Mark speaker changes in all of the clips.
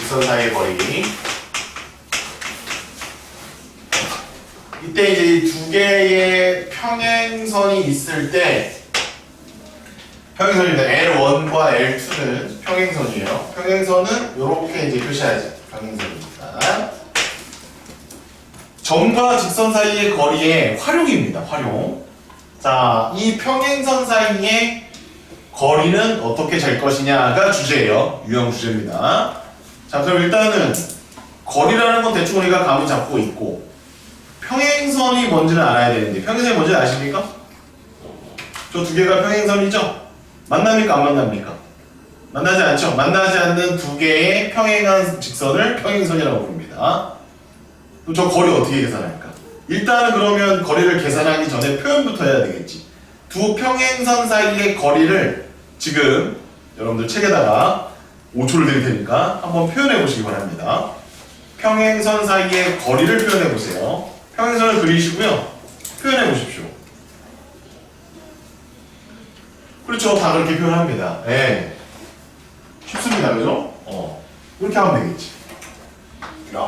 Speaker 1: 직선 사이의 거리. 이때 이제 두 개의 평행선이 있을 때 평행선입니다. L1과 L2는 평행선이에요. 평행선은 이렇게 이제 표시해야지. 평행선입니다. 점과 직선 사이의 거리의 활용입니다. 활용. 자, 이 평행선 사이의 거리는 어떻게 잴 것이냐가 주제예요. 유형 주제입니다. 자, 그럼 일단은 거리라는 건 대충 우리가 감을 잡고 있고 평행선이 뭔지는 알아야 되는데 평행선이 뭔지는 아십니까? 저 두 개가 평행선이죠? 만납니까? 안 만납니까? 만나지 않죠? 만나지 않는 두 개의 평행한 직선을 평행선이라고 부릅니다. 그럼 저 거리 어떻게 계산할까? 일단은 그러면 거리를 계산하기 전에 표현부터 해야 되겠지. 두 평행선 사이의 거리를 지금 여러분들 책에다가 5초를 드릴 테니까 한번 표현해 보시기 바랍니다. 평행선 사이의 거리를 표현해 보세요. 평행선을 그리시고요. 표현해 보십시오. 그렇죠. 다 그렇게 표현합니다. 네. 쉽습니다. 그죠? 이렇게 하면 되겠지. 이렇게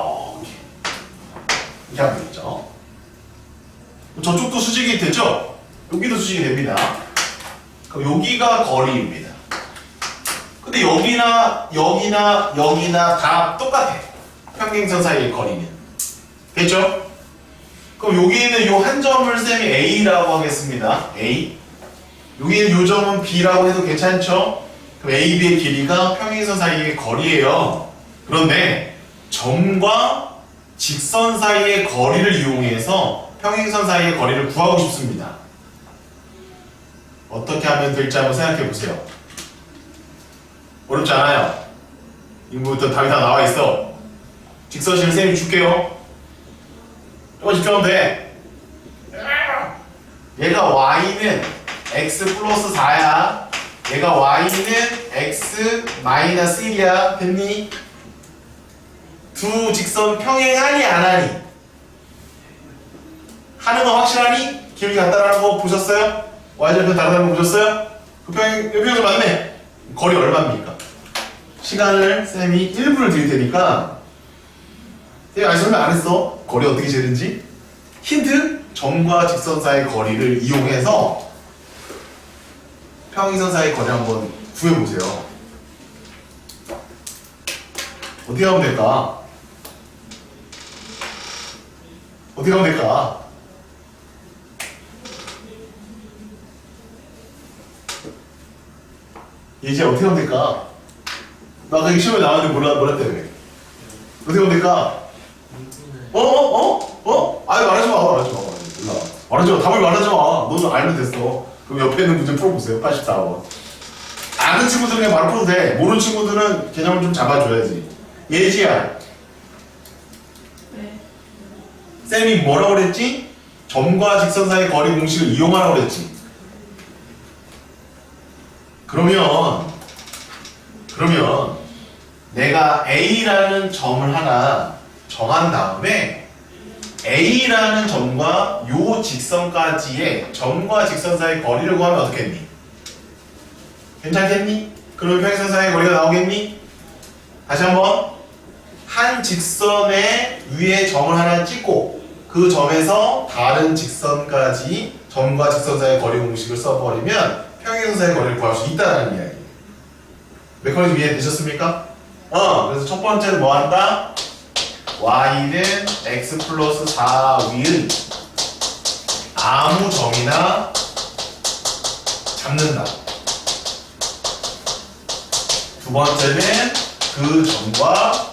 Speaker 1: 하면 되겠죠. 저쪽도 수직이 되죠? 여기도 수직이 됩니다. 그럼 여기가 거리입니다. 근데 여기나 다 똑같아. 평행선 사이의 거리는. 됐죠? 그럼 여기는 요 한 점을 쌤이 A라고 하겠습니다. A. 여기는 요 점은 B라고 해도 괜찮죠? 그럼 A, B의 길이가 평행선 사이의 거리예요. 그런데 점과 직선 사이의 거리를 이용해서 평행선 사이의 거리를 구하고 싶습니다. 어떻게 하면 될지 한번 생각해 보세요. 어렵지 않아요. 이거부터 답이 다 나와 있어. 직선식을 쌤이 줄게요. 조금 집중하면 돼. 얘가 y는 x 플러스 4야. 얘가 y는 x 마이너스 1이야. 됐니? 두 직선 평행하니 안 하니? 하는 거 확실하니? 기울기 같다라는 거 보셨어요? y절편 다르다는 거 보셨어요? 그 평행선 맞네. 거리 얼마입니까? 시간을 쌤이 1분을 드릴 테니까 쌤이 아직 설명 안 했어. 거리 어떻게 재는지. 힌트! 점과 직선 사이의 거리를 이용해서 평행선 사이의 거리 한번 구해보세요. 어떻게 하면 될까? 어떻게 하면 될까? 이제 어떻게 하면 될까? 나 그게 시험에 나왔는데 몰랐대 왜? 어떻게 하면 될까? 아니 말하지 마. 몰라. 말하지 마. 답을 말하지 마. 너는 알면 됐어. 그럼 옆에 있는 문제 풀어보세요. 84번. 아는 친구들은 그냥 바로 풀어도 돼. 모르는 친구들은 개념을 좀 잡아줘야지. 예지야.
Speaker 2: 네.
Speaker 1: 쌤이 뭐라고 그랬지? 점과 직선 사이의 거리 공식을 이용하라고 그랬지. 그러면 내가 A라는 점을 하나 정한 다음에 A라는 점과 요 직선까지의 점과 직선 사이의 거리를 구하면 어떻겠니? 괜찮겠니? 그러면 평행선 사이의 거리가 나오겠니? 다시 한번 한 직선의 위에 점을 하나 찍고 그 점에서 다른 직선까지 점과 직선 사이의 거리 공식을 써버리면 평행선 사이의 거리를 구할 수 있다는 이야기. 메커니즘 이해되셨습니까? 그래서 첫 번째는 뭐 한다? y는 x 플러스 4 위의 아무 점이나 잡는다. 두 번째는 그 점과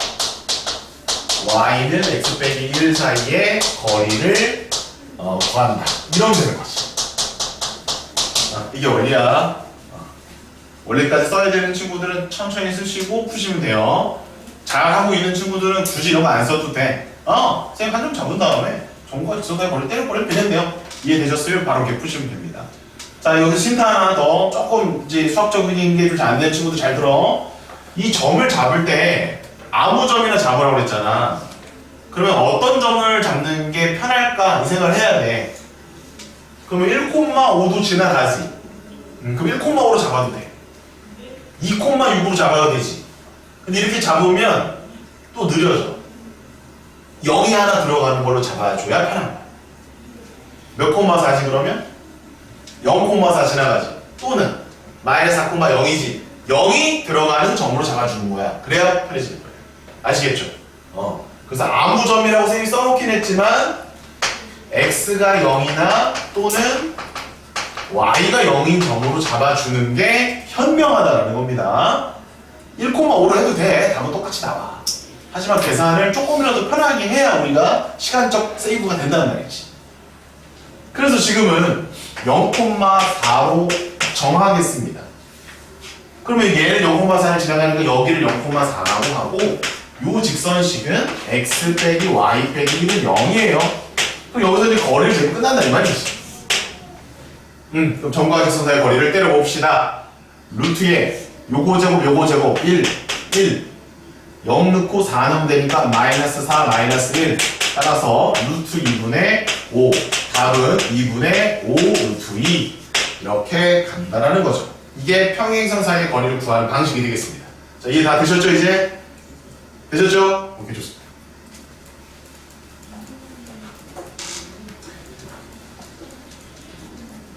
Speaker 1: y는 x 빼기 1 사이의 거리를 구한다. 이러면 되는 거지. 이게 원리야. 원리까지 써야 되는 친구들은 천천히 쓰시고 푸시면 돼요. 잘하고 있는 친구들은 굳이 이런 거 안 써도 돼. 쌤 한 점 잡은 다음에 점과 직선의 거리 때려버리면 되는데요. 이해되셨어요? 바로 이렇게 푸시면 됩니다. 자, 여기서 힌트 하나 더. 조금 이제 수학적인 게 좀 잘 안 되는 친구들 잘 들어. 이 점을 잡을 때 아무 점이나 잡으라고 그랬잖아. 그러면 어떤 점을 잡는 게 편할까? 이 생각을 해야 돼. 그러면 1,5도 지나가지. 그럼 1,5로 잡아도 돼. 2,6으로 잡아도 되지. 근데 이렇게 잡으면 또 느려져. 0이 하나 들어가는 걸로 잡아줘야 편합니다. 몇 콤마 4지 그러면? 0,4 지나가지. 또는 마이너스 4,0이지. 0이 들어가는 점으로 잡아주는 거야. 그래야 편해지는 거예요. 아시겠죠? 그래서 아무 점이라고 쌤이 써놓긴 했지만 x가 0이나 또는 y가 0인 점으로 잡아주는 게 현명하다라는 겁니다. 1,5로 해도 돼. 답은 똑같이 나와. 하지만 계산을 조금이라도 편하게 해야 우리가 시간적 세이브가 된다는 말이지. 그래서 지금은 0,4로 정하겠습니다. 그러면 얘는 0,4를 지나가니까 여기를 0,4라고 하고 요 직선식은 x 빼기 y 빼기 1은 0이에요. 그럼 여기서 이제 거리를 재면 끝난다 이 말이지. 그럼 점과 직선 사이의 거리를 때려봅시다. 루트에 요거 제곱 1 0 넣고 4 넣으면 되니까 마이너스 4 마이너스 1 따라서 루트 2분의 5 답은 2분의 5 루트 2 이렇게 간다라는 거죠. 이게 평행선 사이의 거리를 구하는 방식이 되겠습니다. 자, 이해 다 되셨죠 이제? 되셨죠? 오케이 좋습니다.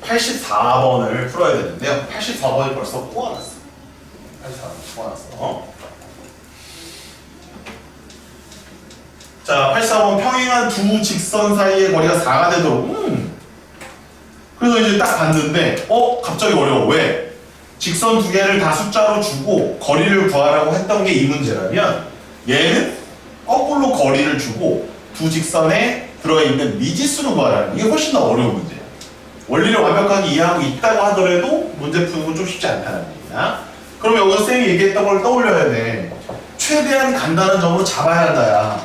Speaker 1: 84번을 풀어야 되는데요. 84번이 벌써 꼬아놨어. 84번 꼬아놨어. 자, 84번 평행한 두 직선 사이의 거리가 4가 되도록. 그래서 이제 딱 봤는데, 갑자기 어려워. 왜? 직선 두 개를 다 숫자로 주고 거리를 구하라고 했던 게 이 문제라면 얘는 거꾸로 거리를 주고 두 직선에 들어있는 미지수를 구하라는 이게 훨씬 더 어려운 문제예요. 원리를 완벽하게 이해하고 있다고 하더라도 문제 푸는 건 좀 쉽지 않다는 얘기야. 그럼 여기서 쌤이 얘기했던 걸 떠올려야 돼. 최대한 간단한 점으로 잡아야 한다야.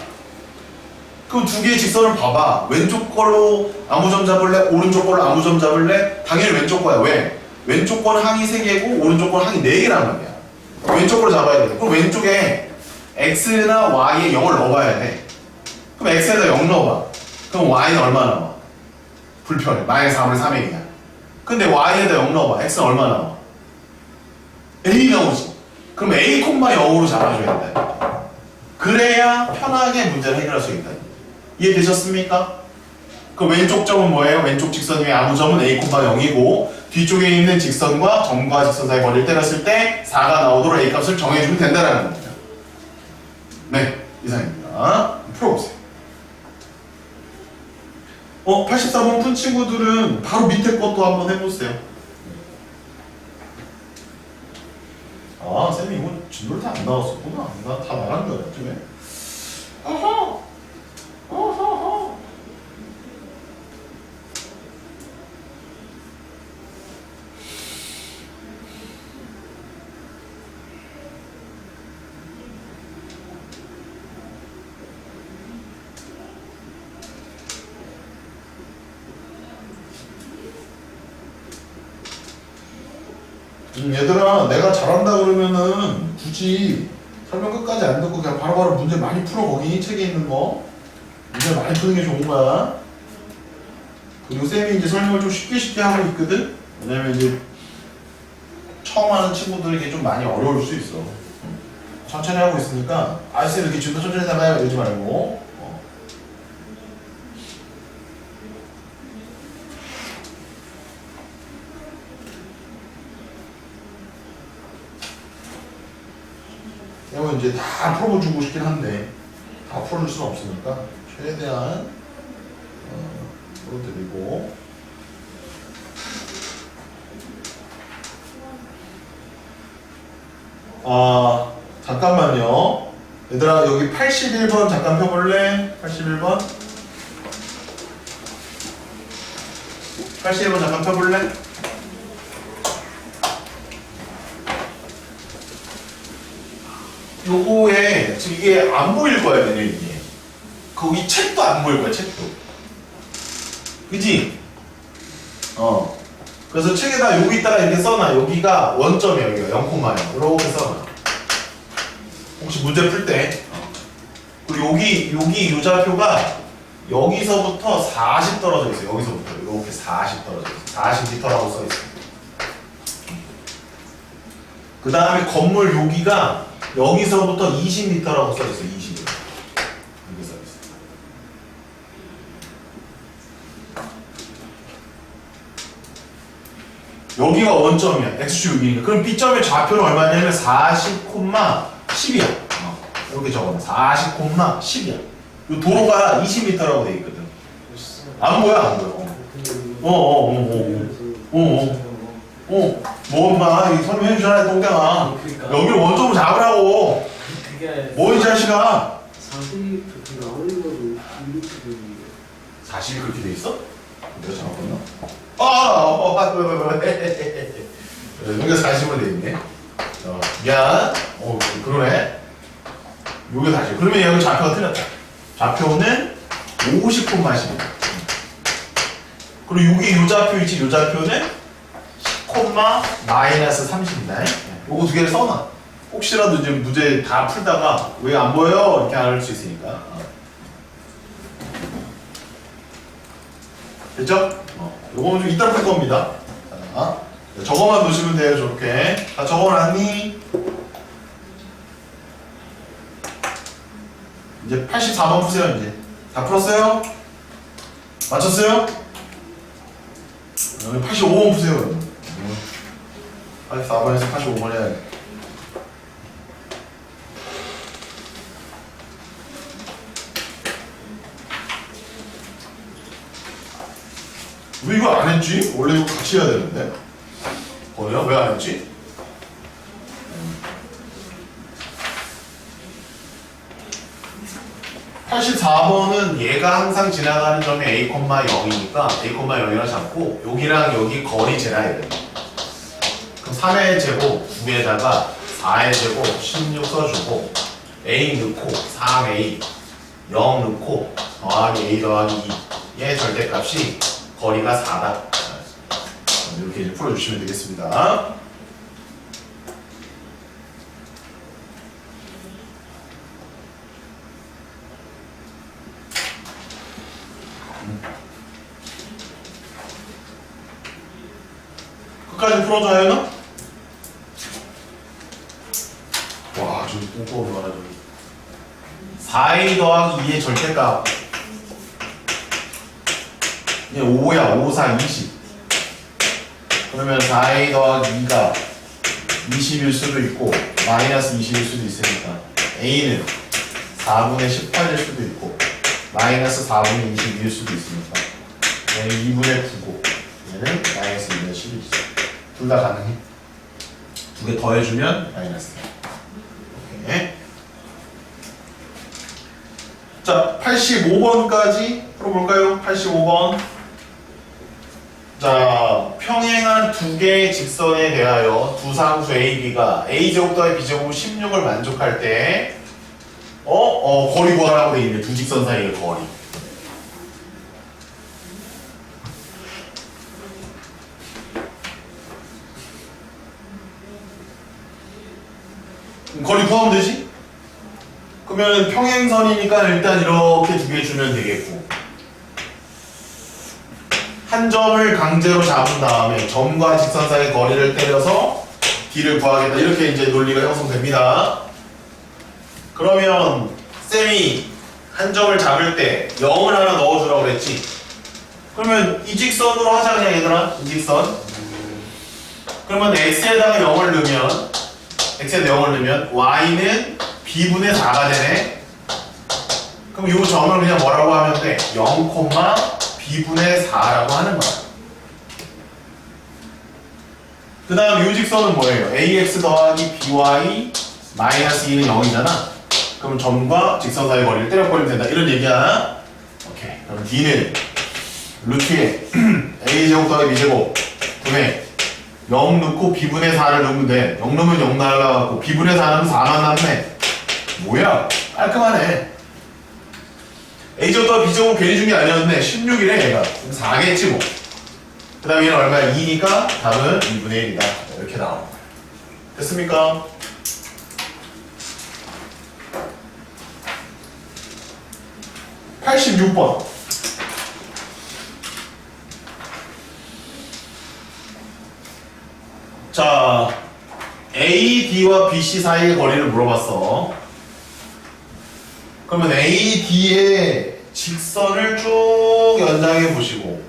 Speaker 1: 그럼 두 개의 직선을 봐봐. 왼쪽 걸로 아무 점 잡을래? 오른쪽 걸로 아무 점 잡을래? 당연히 왼쪽 거야. 왜? 왼쪽 건 항이 3개고 오른쪽 건 항이 4개란 말이야. 왼쪽 걸로 잡아야 돼. 그럼 왼쪽에 x나 y에 0을 넣어봐야 돼. 그럼 x에다 0 넣어봐. 그럼 y는 얼마 나와? 불편해. 마이너스 3분의 3이야. 근데 y에다 0 넣어봐. x는 얼마 나와? a 나오지. 그럼 a, 0으로 잡아줘야 된다. 그래야 편하게 문제를 해결할 수 있다. 이해되셨습니까? 그 왼쪽 점은 뭐예요? 왼쪽 직선 중에 아무 점은 a, 0이고 뒤쪽에 있는 직선과 점과 직선 사이 거리를 때렸을 때 4가 나오도록 a 값을 정해주면 된다는 겁니다. 네, 이상입니다. 풀어보세요. 84번 푼 친구들은 바로 밑에 것도 한번 해보세요. 아, 쌤이 이거 진도를 다 안 나왔었구나. 나 다 말한 줄 알았지, 왜? 어허! 어허허! 얘들아, 내가 잘한다 그러면은 굳이 설명 끝까지 안 듣고 그냥 바로바로 문제 많이 풀어. 거기 책에 있는 거 문제 많이 푸는 게 좋은 거야. 그리고 쌤이 이제 설명을 좀 쉽게 하고 있거든. 왜냐면 이제 처음 하는 친구들에게 좀 많이 어려울 수 있어. 천천히 하고 있으니까 쌤 이렇게 지금도 천천히 나가요 이러지 말고. 이건 이제 다 풀어주고 싶긴 한데 다 풀어줄 수는 없으니까 최대한 풀어드리고. 잠깐만요. 얘들아, 여기 81번 잠깐 펴볼래? 81번? 81번 잠깐 펴볼래? 요거에 지금 이게 안 보일 거야, 내년 이게. 거기 책도 안 보일 거야, 책도. 그지? 그래서 책에다 여기다가 이렇게 써놔. 여기가 원점이야, 여기가 0,0. 이렇게 써놔. 혹시 문제 풀 때. 그리고 여기 유자표가 여기서부터 40 떨어져 있어요. 여기서부터 이렇게 40 떨어져 있어요. 40m라고 써 있어요. 그 다음에 건물 여기가 여기서부터 20m라고 써있어요. 20m. 여기가 원점이야. x축 6이니까. 그럼 B점의 좌표는 얼마냐면 40,10이야. 이렇게 적어놔. 40,10이야. 이 도로가 20m라고 돼 있거든. 안 보여, 안 보여. 뭐 엄마 이 설명해 주잖아, 똥장아.
Speaker 3: 그러니까.
Speaker 1: 여기를 원점으로 잡으라고.
Speaker 3: 그게
Speaker 1: 뭐 이 자식아.
Speaker 3: 사실 그렇게 나오는 거도 이렇게 되는데.
Speaker 1: 사실이 그렇게 돼 있어? 내가 잘못 봤나? 여기가 40으로 돼 있네. 미안. 그러네. 요게 40. 그러면 여기 좌표가 틀렸다. 좌표는 50,10. 그리고 여기 요 좌표 있지, 요 좌표는 10,-30입니다. 요거 두 개를 써놔. 혹시라도 이제 문제 다 풀다가 왜 안 보여? 이렇게 알 수 있으니까. 됐죠? 요거는 좀 이따 풀 겁니다. 자, 저거만 놓으시면 돼요, 저렇게. 다 적어놨니? 이제 84번 푸세요, 이제. 다 풀었어요? 맞췄어요? 85번 푸세요. 84번에서 85번 해야 돼. 왜 이거 안 했지? 원래 이거 같이 해야 되는데. 뭐야? 왜 안 했지? (84번은) 얘가 항상 지나가는 점이 a, 0이니까 a, 0이라 잡고 여기랑 여기 거리 재라야 돼. 그럼 3의 제곱 9에다가 4의 제곱 16 써주고 a 넣고 3a 0 넣고 더하기 a 더하기 2의 절대값이 거리가 4다. 이렇게 이제 풀어주시면 되겠습니다. 끝까지 풀어줘야 하나? 와, 저기 꼼꼼히 봐라, 저기. 4a 더하기 2의 절대값. 얘 5야, 5, 4, 20. 그러면 4a 더하기 2가 20일 수도 있고, 마이너스 20일 수도 있으니까, a는 4분의 18일 수도 있고, 마이너스 4분의 22일 수도 있으니까, 얘는 2분의 9고, 얘는 마이너스 2분의 10이 있어. 둘 다 가능해. 두 개 더해주면 마이너스. 오케이. 자, 85번까지 풀어볼까요? 85번. 자, 평행한 두 개의 직선에 대하여 두 상수 A, B가 A제곱 더하기 B제곱 16을 만족할 때 거리 구하라고 돼 있네. 두 직선 사이의 거리. 거리 구하면 되지? 그러면 평행선이니까 일단 이렇게 두 개 주면 되겠고, 한 점을 강제로 잡은 다음에 점과 직선 사이의 거리를 때려서 D를 구하겠다. 이렇게 이제 논리가 형성됩니다. 그러면 쌤이 한 점을 잡을 때 0을 하나 넣어주라고 그랬지? 그러면 이 직선으로 하자, 그냥 얘들아. 이 직선. 그러면 X에다가 0을 넣으면, X에다 0을 넣으면 Y는 B분의 4가 되네. 그럼 이 점을 그냥 뭐라고 하면 돼? 0, B분의 4라고 하는 거야. 그 다음 이 직선은 뭐예요? AX 더하기 BY 마이너스 2는 0이잖아. 그럼 점과 직선 사이의 거리를 때려버리면 된다. 이런 얘기야. 오케이. 그럼 D는 루트에 A제곱 더하기 B제곱 분의 0 넣고 B분의 4를 넣으면 돼. 0 넣으면 0 날라가고 B분의 4 넣으면 4만 남네. 뭐야? 깔끔하네. A제곱 더하기 B제곱 괜히 준 게 아니었네. 16이래 얘가. 4겠지 뭐. 그 다음에 얘는 얼마야? 2니까 답은 2분의 1이다. 이렇게 나온 거야. 됐습니까? (86번) 자, AD와 BC 사이의 거리를 물어봤어. 그러면 AD의 직선을 쭉 연장해 보시고,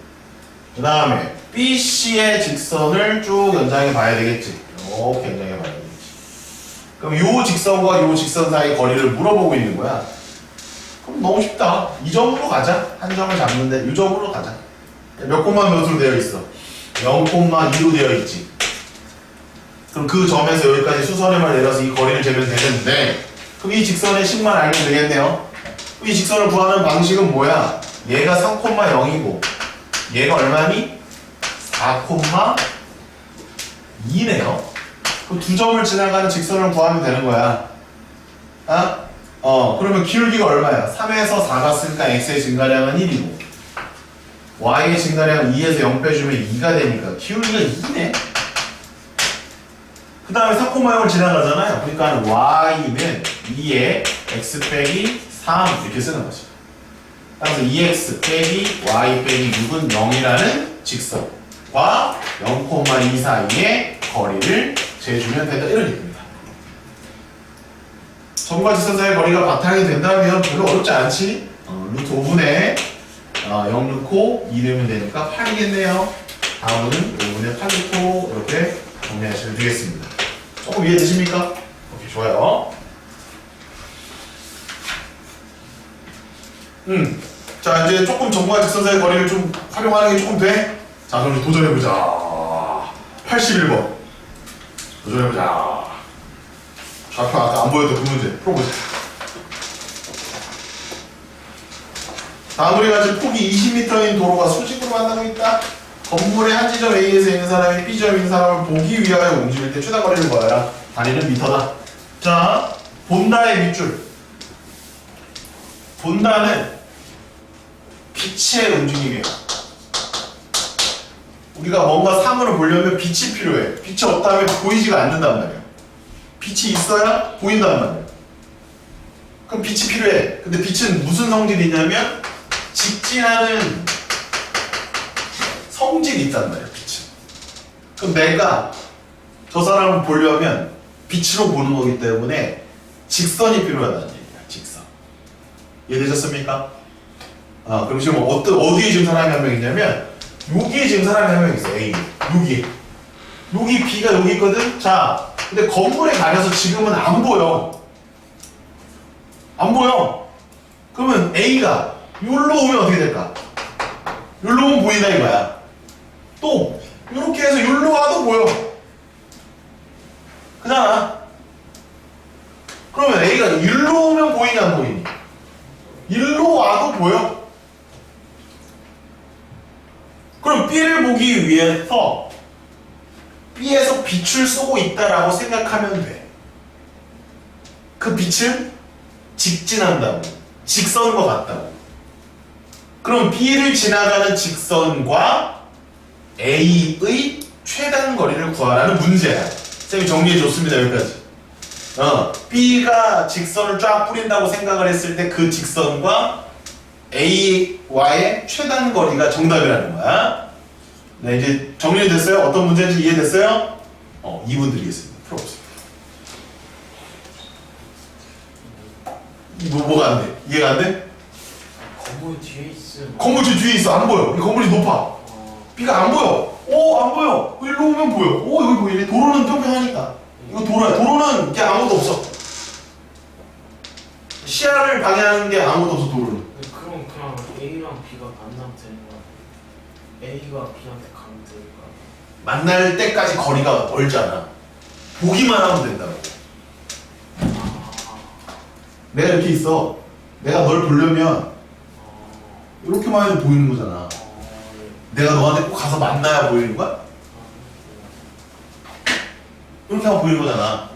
Speaker 1: 그 다음에 BC의 직선을 쭉 연장해 봐야 되겠지. 이렇게 연장해 봐야 되겠지. 그럼 요 직선과 요 직선 사이 거리를 물어보고 있는 거야. 그럼 너무 쉽다. 이 점으로 가자. 한 점을 잡는데 이 점으로 가자. 몇 콤마 몇으로 되어 있어? 0,2로 되어 있지. 그럼 그 점에서 여기까지 수선임을 내려서 이 거리를 재면 되겠는데, 그럼 이 직선의 식만 알면 되겠네요. 이 직선을 구하는 방식은 뭐야? 얘가 3,0이고 얘가 얼마니? 4,2네요. 그 두 점을 지나가는 직선을 구하면 되는 거야. 그러면 기울기가 얼마야? 3에서 4가 쓰니까 x의 증가량은 1이고 y의 증가량은 2에서 0 빼주면 2가 되니까 기울기가 2네. 그 다음에 4,0을 지나가잖아요. 그러니까 y는 2에 x 빼기 3 이렇게 쓰는 거지. 따라서 2x 빼기 y 빼기 6은 0이라는 직선과 0,2 사이의 거리를 재주면 된다. 이런 얘기입니다. 점과 직선 사이의 거리가 바탕이 된다면 별로 어렵지 않지? 루트 5분의 0 넣고 2 넣으면 되니까 8이겠네요. 다음은 5분의 8 넣고 이렇게 정리하시면 되겠습니다. 조금 이해되십니까? 오케이, 좋아요. 자, 이제 조금 점과 직선 사이의 거리를 좀 활용하는 게 조금 돼? 자, 그럼 도전해보자. 81번. 도전해보자. 좌표 아까 안 보였던 그 문제 풀어보자. 다음 우리가 지금 폭이 20m인 도로가 수직으로 만나고 있다. 건물의 한 지점 A에서 있는 사람이 B점에 있는 사람을 보기 위하여 움직일 때 최다 거리를 구하라. 단위는 미터다. 자, 본다의 밑줄. 본다는 빛의 움직임이에요. 우리가 뭔가 사물을 보려면 빛이 필요해. 빛이 없다면 보이지가 않는단 말이에요. 빛이 있어야 보인단 말이에요. 그럼 빛이 필요해. 근데 빛은 무슨 성질이 있냐면 직진하는 성질이 있단 말이에요. 빛은. 그럼 내가 저 사람을 보려면 빛으로 보는 거기 때문에 직선이 필요하다는 얘기야. 직선. 이해되셨습니까? 그럼 지금 어디에 지금 사람이 한 명 있냐면 여기에 지금 사람이 한 명 있어. A. 여기 B가 여기 있거든. 자, 근데 건물에 가려서 지금은 안 보여. 안 보여. 그러면 A가 여기로 오면 어떻게 될까? 여기로 오면 보인다 이거야. 또 이렇게 해서 여기로 와도 보여. 그잖아. 그러면 A가 여기로 오면 보이냐 안 보이니? 여기로 와도 보여. 그럼 B를 보기 위해서 B에서 빛을 쏘고 있다라고 생각하면 돼. 그 빛은 직진한다고. 직선과 같다고. 그럼 B를 지나가는 직선과 A의 최단 거리를 구하라는 문제야. 쌤이 정리해 줬습니다. 여기까지. B가 직선을 쫙 뿌린다고 생각을 했을 때 그 직선과 A와의 최단 거리가 정답이라는 거야. 네, 이제 정리됐어요? 어떤 문제인지 이해됐어요? 2분 드리겠습니다. 풀어보세요. 뭐가 안 돼? 이해가 안 돼?
Speaker 3: 건물 뒤에 있음.
Speaker 1: 건물 뒤에 있어. 안 보여. 이 건물이 높아. B가 안 보여. 안 보여. 일로 오면 보여. 여기 보이네. 도로는 평평하니까. 이거 도로야. 도로는 이게 아무것도 없어. 시야를 방해하는 게 아무것도 없어, 도로는.
Speaker 3: 그럼 그냥 A랑 B가 만나면 되는 거야? A가 B한테 가면 되는 거야?
Speaker 1: 만날 때까지 거리가 멀잖아. 보기만 하면 된다고. 내가 이렇게 있어. 내가 널 보려면 이렇게만 해도 보이는 거잖아. 내가 너한테 꼭 가서 만나야 보이는 거야? 이렇게 하면 보이는 거잖아.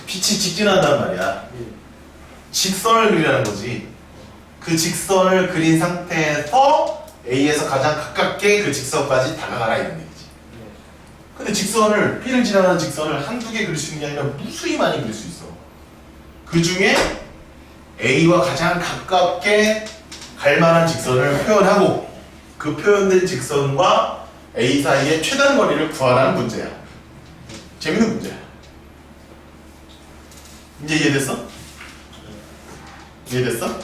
Speaker 1: 빛이 직진한단 말이야. 직선을 그리라는 거지. 그 직선을 그린 상태에서 A에서 가장 가깝게 그 직선까지 다가가라 이런 얘기지. 근데 직선을, P를 지나가는 직선을 한두 개 그릴 수 있는 게 아니라 무수히 많이 그릴 수 있어. 그 중에 A와 가장 가깝게 갈 만한 직선을 표현하고 그 표현된 직선과 A 사이의 최단 거리를 구하라는 문제야. 재밌는 문제야. 이제 이해됐어? 이해됐어?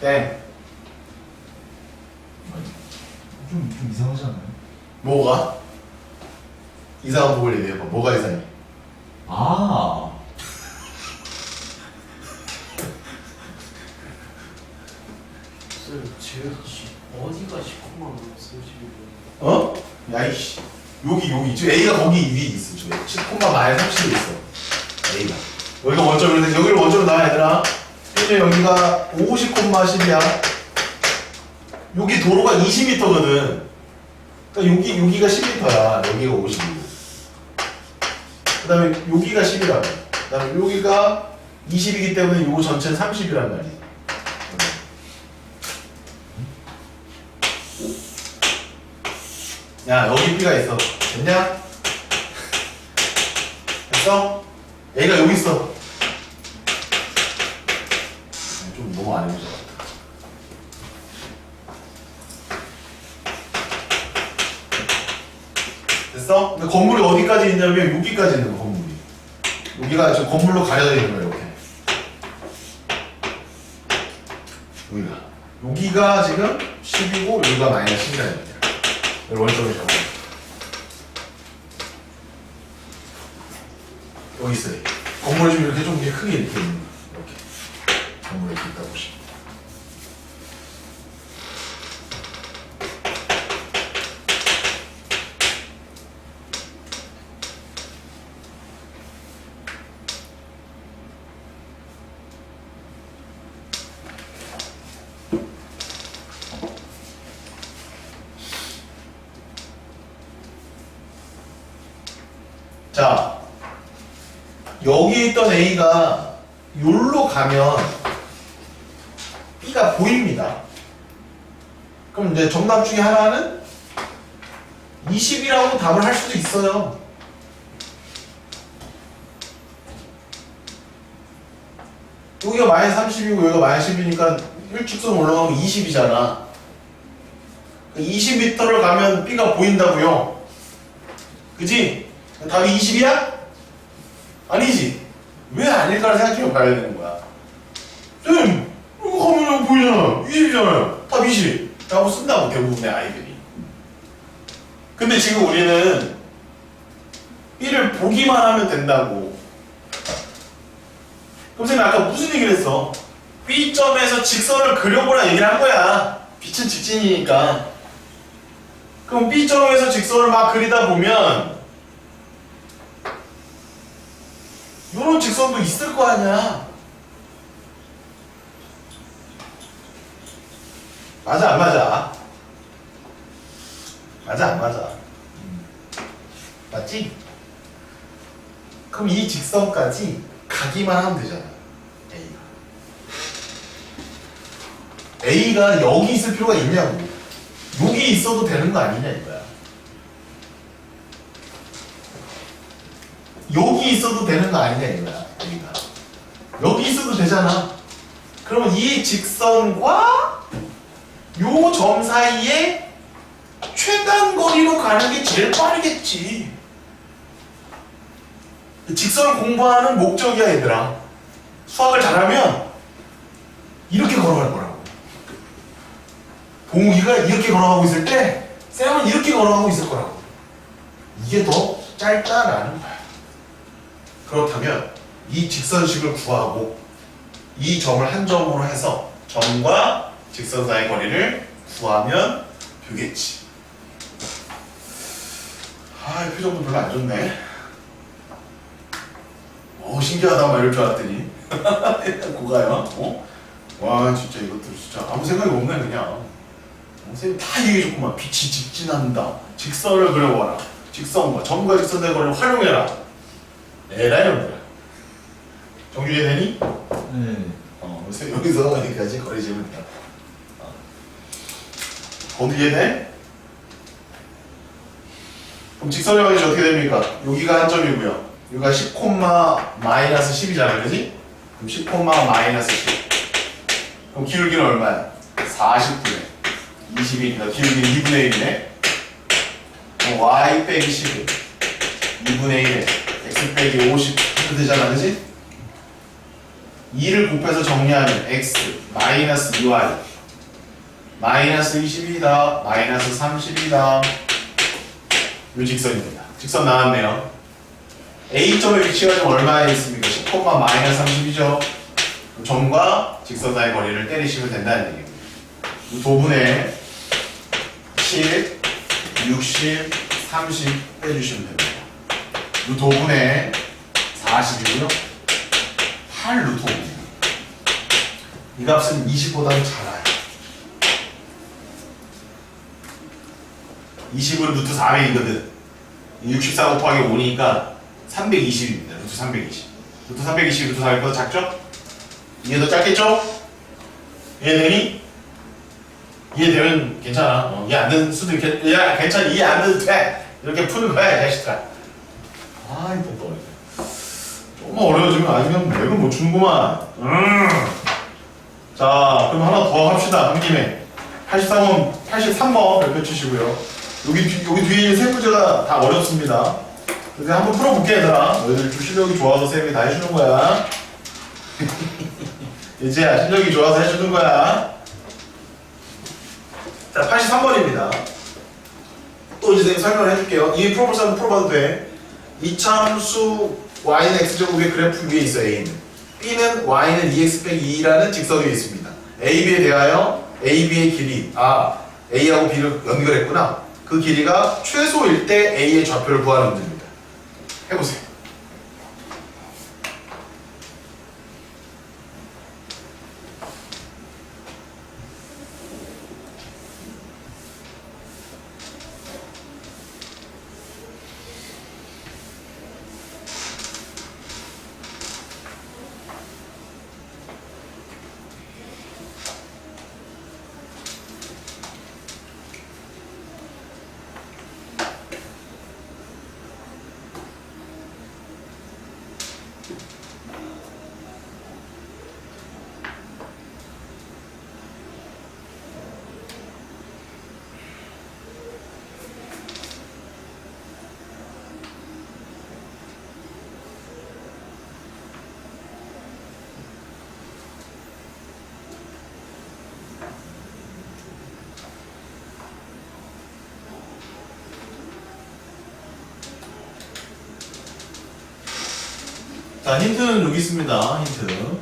Speaker 1: 땡.
Speaker 4: 좀 이상하지 않아요?
Speaker 1: 뭐가? 이상한 부분 얘기해봐. 뭐가 이상해?
Speaker 4: 아,
Speaker 3: 쌤, 어디가 10콤마 마이너스 31이에요?
Speaker 1: 어? 야이씨. 여기. 지금 A가 거기 위에 있어. 지금 10콤마 마이너스 30도 있어. A가. 여기가 원점인데 여기를 원점으로 놔 얘들아. 근데 여기가 50콤마 10이야. 여기 도로가 20m거든. 그러니까 여기가 10m야. 여기가 50이고. 그 다음에 여기가 10이라고. 그 다음에 여기가 20이기 때문에 요거 전체는 30이란 말이야. 야, 여기 B가 있어. 됐냐? 됐어? A가 여기 있어. 좀 너무 안 해보자. 됐어? 근데 건물이 어디까지 있냐면 여기까지 있는 거, 건물이. 여기가 저 건물로 가려져 있는 거야, 이렇게. 여기가 지금 10이고 여기가 마이너스 10이라는 거야. 여기 원점을 잡아. 여기 있어요. 건물이 좀 이렇게 크게 이렇게 있는 거야. 이렇게. 건물이 이렇게 있다 보시면. 자, 여기 있던 A가 여기로 가면 B가 보입니다. 그럼 이제 정답 중에 하나는 20이라고 답을 할 수도 있어요. 여기가 마이너스 30이고 여기가 마이너스 10이니까 일직선 올라가면 20이잖아. 20m를 가면 B가 보인다고요. 그지? 답이 20이야? 아니지. 왜 아닐까를 생각해 봐야 되는 거야. 쌤, 이거 가면 보이잖아. 20이잖아요. 답 20. 라고 쓴다고 대부분의 아이들이. 근데 지금 우리는 B를 보기만 하면 된다고. 그럼 쌤이 아까 무슨 얘기를 했어? B점에서 직선을 그려보라 얘기를 한 거야. 빛은 직진이니까. 그럼 B점에서 직선을 막 그리다 보면 요런 직선도 있을 거 아니야. 맞아 안 맞아? 맞아 안 맞아? 맞지? 그럼 이 직선까지 가기만 하면 되잖아. A가 여기 있을 필요가 있냐고. 여기 있어도 되는 거 아니냐 이거야. 여기 있어도 되는 거 아니냐 이거야. A가 여기 있어도 되잖아. 그러면 이 직선과 요 점 사이에 최단 거리로 가는 게 제일 빠르겠지. 직선을 공부하는 목적이야 얘들아. 수학을 잘하면 이렇게 걸어갈 거라고. 동욱이가 이렇게 걸어가고 있을 때 쌤은 이렇게 걸어가고 있을 거라고. 이게 더 짧다라는 거야. 그렇다면 이 직선식을 구하고 이 점을 한 점으로 해서 점과 직선 사이의 거리를 구하면 되겠지. 아, 이 표정도 별로 안 좋네. 오, 신기하다 막 이럴 줄 알았더니 고가요. 어? 와, 진짜 이것도 진짜 아무 생각이 없네 그냥. 선생님 다 얘기해줬구만. 빛이 직진한다. 직선을 그려봐라. 직선과 점과 직선 사이의 거리를 활용해라. 에라 이놈들아. 정주 이해되니?
Speaker 4: 네.
Speaker 1: 여기서 여기까지 거리 재면 돼. 거기 이해돼? 그럼 직선의 방식이 어떻게 됩니까? 여기가 한 점이고요. 여기가 10, 마이너스 10이잖아, 그지? 그럼 10, 마이너스 10. 그럼 기울기는 얼마야? 40분의 20이니까 기울기는 2분의 1이네. 그럼 y 빼기 11, 2분의 1에 x 빼기 50 해도 되잖아, 그지? 2를 곱해서 정리하면 x 마이너스 2y 마이너스 22다 마이너스 32다 이 직선입니다. 직선 나왔네요. A점의 위치가 지금 얼마에 있습니까? 10, 마이너스 32죠. 점과 직선 사이의 거리를 때리시면 된다는 얘기입니다. 이 도분에 7, 60, 30 빼주시면 됩니다. 이 도분에 40이고요. 8 루트 5입니다. 이 값은 20보다는 작아요. 20은 루트 400이거든. 64 곱하기 5니까 320입니다. 루트 320. 루트 320, 루트 400보다 작죠? 이게 더 작겠죠? 이해되니? 이해되면 괜찮아. 이해 안 되는 수도 있겠, 야, 괜찮아. 이해 안 돼도 돼. 이렇게 푸는 거야, 이 자식아. 아이, 또 조금만 어려워지면 아니면 맥을 못 주는구만. 자, 그럼 하나 더 합시다. 한 김에. 83번 별표 치시고요. 여기 뒤에 있는 세 문제가 다 어렵습니다. 그래서 한번 풀어볼게, 얘들아. 너희들 좀 실력이 좋아서 쌤이 다 해주는 거야. 이제야 실력이 좋아서 해주는 거야. 자, 83번입니다. 또 이제 내가 설명을 해줄게요. 이미 풀어볼 사람 풀어봐도 돼. 이참수 y는 x제곱의 그래프 위에 있어, a는. b는 y는 2x 빼기 2라는 직선 위에 있습니다. a, b에 대하여 a, b의 길이, a하고 b를 연결했구나. 그 길이가 최소일 때 a의 좌표를 구하는 문제입니다. 해보세요. 자, 힌트는 여기 있습니다. 힌트.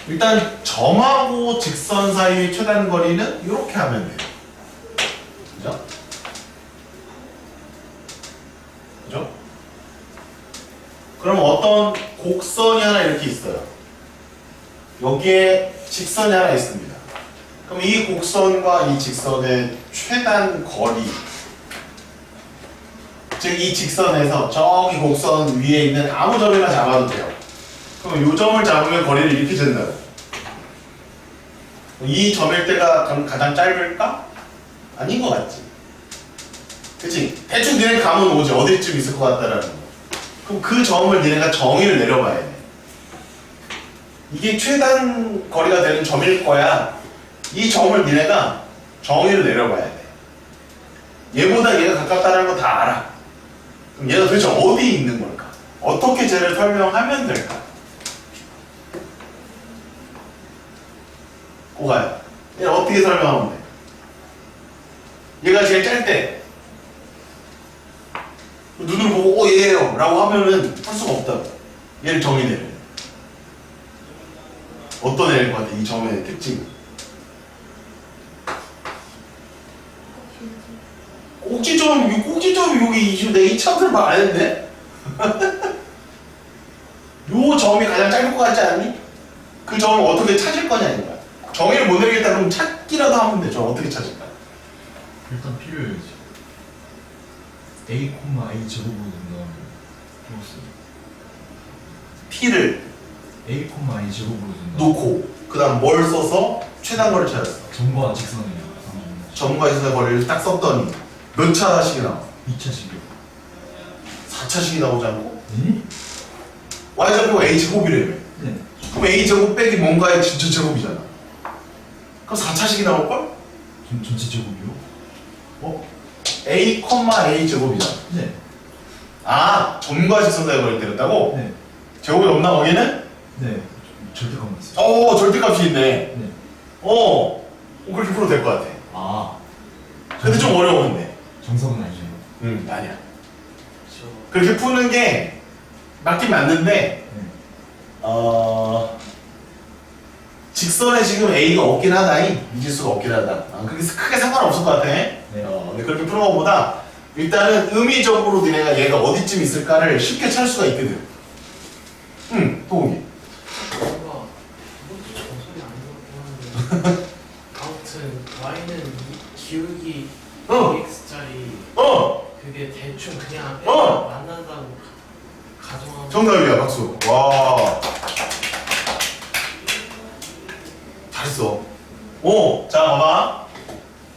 Speaker 1: 일단 점하고 직선 사이의 최단 거리는 이렇게 하면 돼요. 그죠? 그죠? 그럼 어떤 곡선이 하나 이렇게 있어요. 여기에 직선이 하나 있습니다. 그럼 이 곡선과 이 직선의 최단 거리, 즉 이 직선에서 저기 곡선 위에 있는 아무 점이나 잡아도 돼요. 그럼 이 점을 잡으면 거리를 이렇게 재는다고. 이 점일 때가 그럼 가장 짧을까? 아닌 것 같지. 그치? 대충 니네 감은 오지. 어디쯤 있을 것 같다라는 거. 그럼 그 점을 니네가 정의를 내려봐야 돼. 이게 최단 거리가 되는 점일 거야. 이 점을 니네가 정의를 내려봐야 돼. 얘보다 얘가 가깝다는 거 다 알아. 그럼 얘가 도대체 어디 있는 걸까? 어떻게 쟤를 설명하면 될까? 고가요. 얘를 어떻게 설명하면 돼? 얘가 제일 짧대. 눈으로 보고 얘예요 라고 하면은 할 수가 없다고. 얘를 정의내려. 어떤 애일 것 같아? 이 점의 특징. 꼭지점 여기 내 이 차들 말 안 했네? 요 점이 가장 짧을 것 같지 않니? 그 점을 어떻게 찾을 거냐 이거야. 정의를 못 내리겠다 그럼 찾기라도 하면 돼. 저 어떻게 찾을까?
Speaker 4: 일단 P를 A, A 제곱으로 된다면 플러스
Speaker 1: P를
Speaker 4: A, A 제곱으로 된다.
Speaker 1: 놓고 그 다음 뭘 써서 최단거리를 찾았어.
Speaker 4: 점과 직선이요.
Speaker 1: 점과 직선의 거리를 딱 썼더니 몇 차식이 나와?
Speaker 4: 2차식이요.
Speaker 1: 4차식이 나오지 않고?
Speaker 4: 네?
Speaker 1: Y제곱 A제곱이래요.
Speaker 4: 네.
Speaker 1: 그럼 A제곱 빼기 뭔가의 진짜 제곱이잖아. 그럼 4차식이 나올걸?
Speaker 4: 전체 제곱이요?
Speaker 1: A, A제곱이잖아.
Speaker 4: 네.
Speaker 1: 점과 직선 사이의 거리를 때렸다고?
Speaker 4: 네.
Speaker 1: 제곱이 없나 거기는?
Speaker 4: 네. 절대값만 있어요.
Speaker 1: 절대값이 있네.
Speaker 4: 네.
Speaker 1: 그렇게 풀어도 될 것 같아.
Speaker 4: 아.
Speaker 1: 근데 좀 어려운데.
Speaker 4: 정석은 아니죠.
Speaker 1: 아니야.
Speaker 3: 저
Speaker 1: 그렇게 푸는 게 맞긴 맞는데,
Speaker 4: 네.
Speaker 1: 직선에 지금 A가 없긴 하다잉. 미지수가 없긴 하다. 그게 크게 상관없을 것 같아. 근데 그렇게 푸는 것보다 일단은 의미적으로 니네가 얘가 어디쯤 있을까를 쉽게 찾을 수가 있거든. 도움이.
Speaker 3: 뭔가 이것도 정설이 아닌 것 같긴 한데 아무튼 y는 기울기 x짜리 그게 대충 그냥 만난다고 가정하고
Speaker 1: 정답이야, 박수. 와. 잘했어. 자, 봐봐.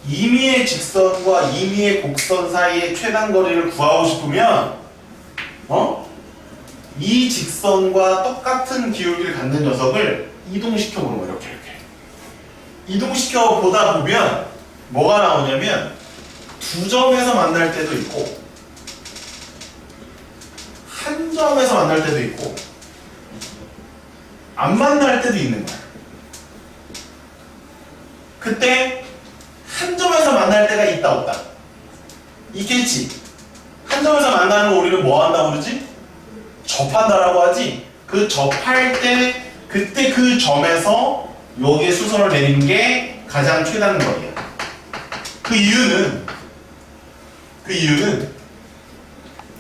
Speaker 1: 임의의 직선과 임의의 곡선 사이의 최단 거리를 구하고 싶으면, 이 직선과 똑같은 기울기를 갖는 녀석을 이동시켜 보는 거야, 이렇게. 이동시켜 보다 보면, 뭐가 나오냐면, 두 점에서 만날 때도 있고, 한 점에서 만날 때도 있고, 안 만날 때도 있는 거야. 그때 한 점에서 만날 때가 있다 없다 있겠지. 한 점에서 만나는 거 우리는 뭐 한다고 그러지? 접한다라고 하지. 그 접할 때 그때 그 점에서 여기에 수선을 내리는 게 가장 최단 거리야. 그 이유는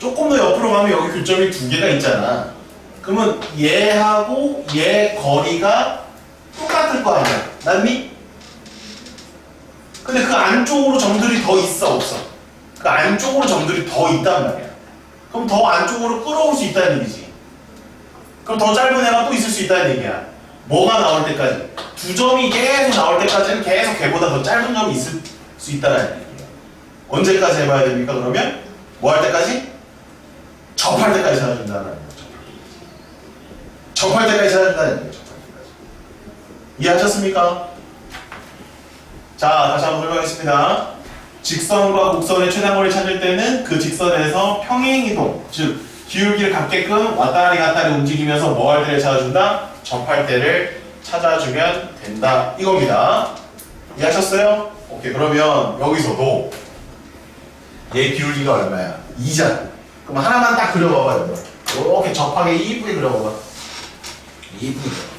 Speaker 1: 조금 더 옆으로 가면 여기 교점이 두 개가 있잖아. 그러면 얘하고 얘 거리가 똑같을 거 아니야. 맞니? 근데 그 안쪽으로 점들이 더 있어 없어? 그 안쪽으로 점들이 더 있단 말이야. 그럼 더 안쪽으로 끌어올 수 있다는 얘기지. 그럼 더 짧은 애가 또 있을 수 있다는 얘기야. 뭐가 나올 때까지? 두 점이 계속 나올 때까지는 계속 걔보다 더 짧은 점이 있을 수 있다는 얘기야. 언제까지 해봐야 됩니까? 그러면 뭐 할 때까지? 접할 때까지 찾아준다는 거야. 접할 때까지 찾아준다는 얘기야. 접할 때까지. 이해하셨습니까? 자, 다시 한번 설명하겠습니다. 직선과 곡선의 최단거리를 찾을 때는 그 직선에서 평행이동, 즉 기울기를 갖게끔 왔다리 갔다리 움직이면서 뭐 할 때를 찾아준다? 접할 때를 찾아주면 된다. 이겁니다. 이해하셨어요? 오케이. 그러면 여기서도 얘 기울기가 얼마야? 2잖아. 그럼 하나만 딱 그려봐봐요. 이렇게 접하게 이쁘게 그려봐봐. 이쁘게 그려봐.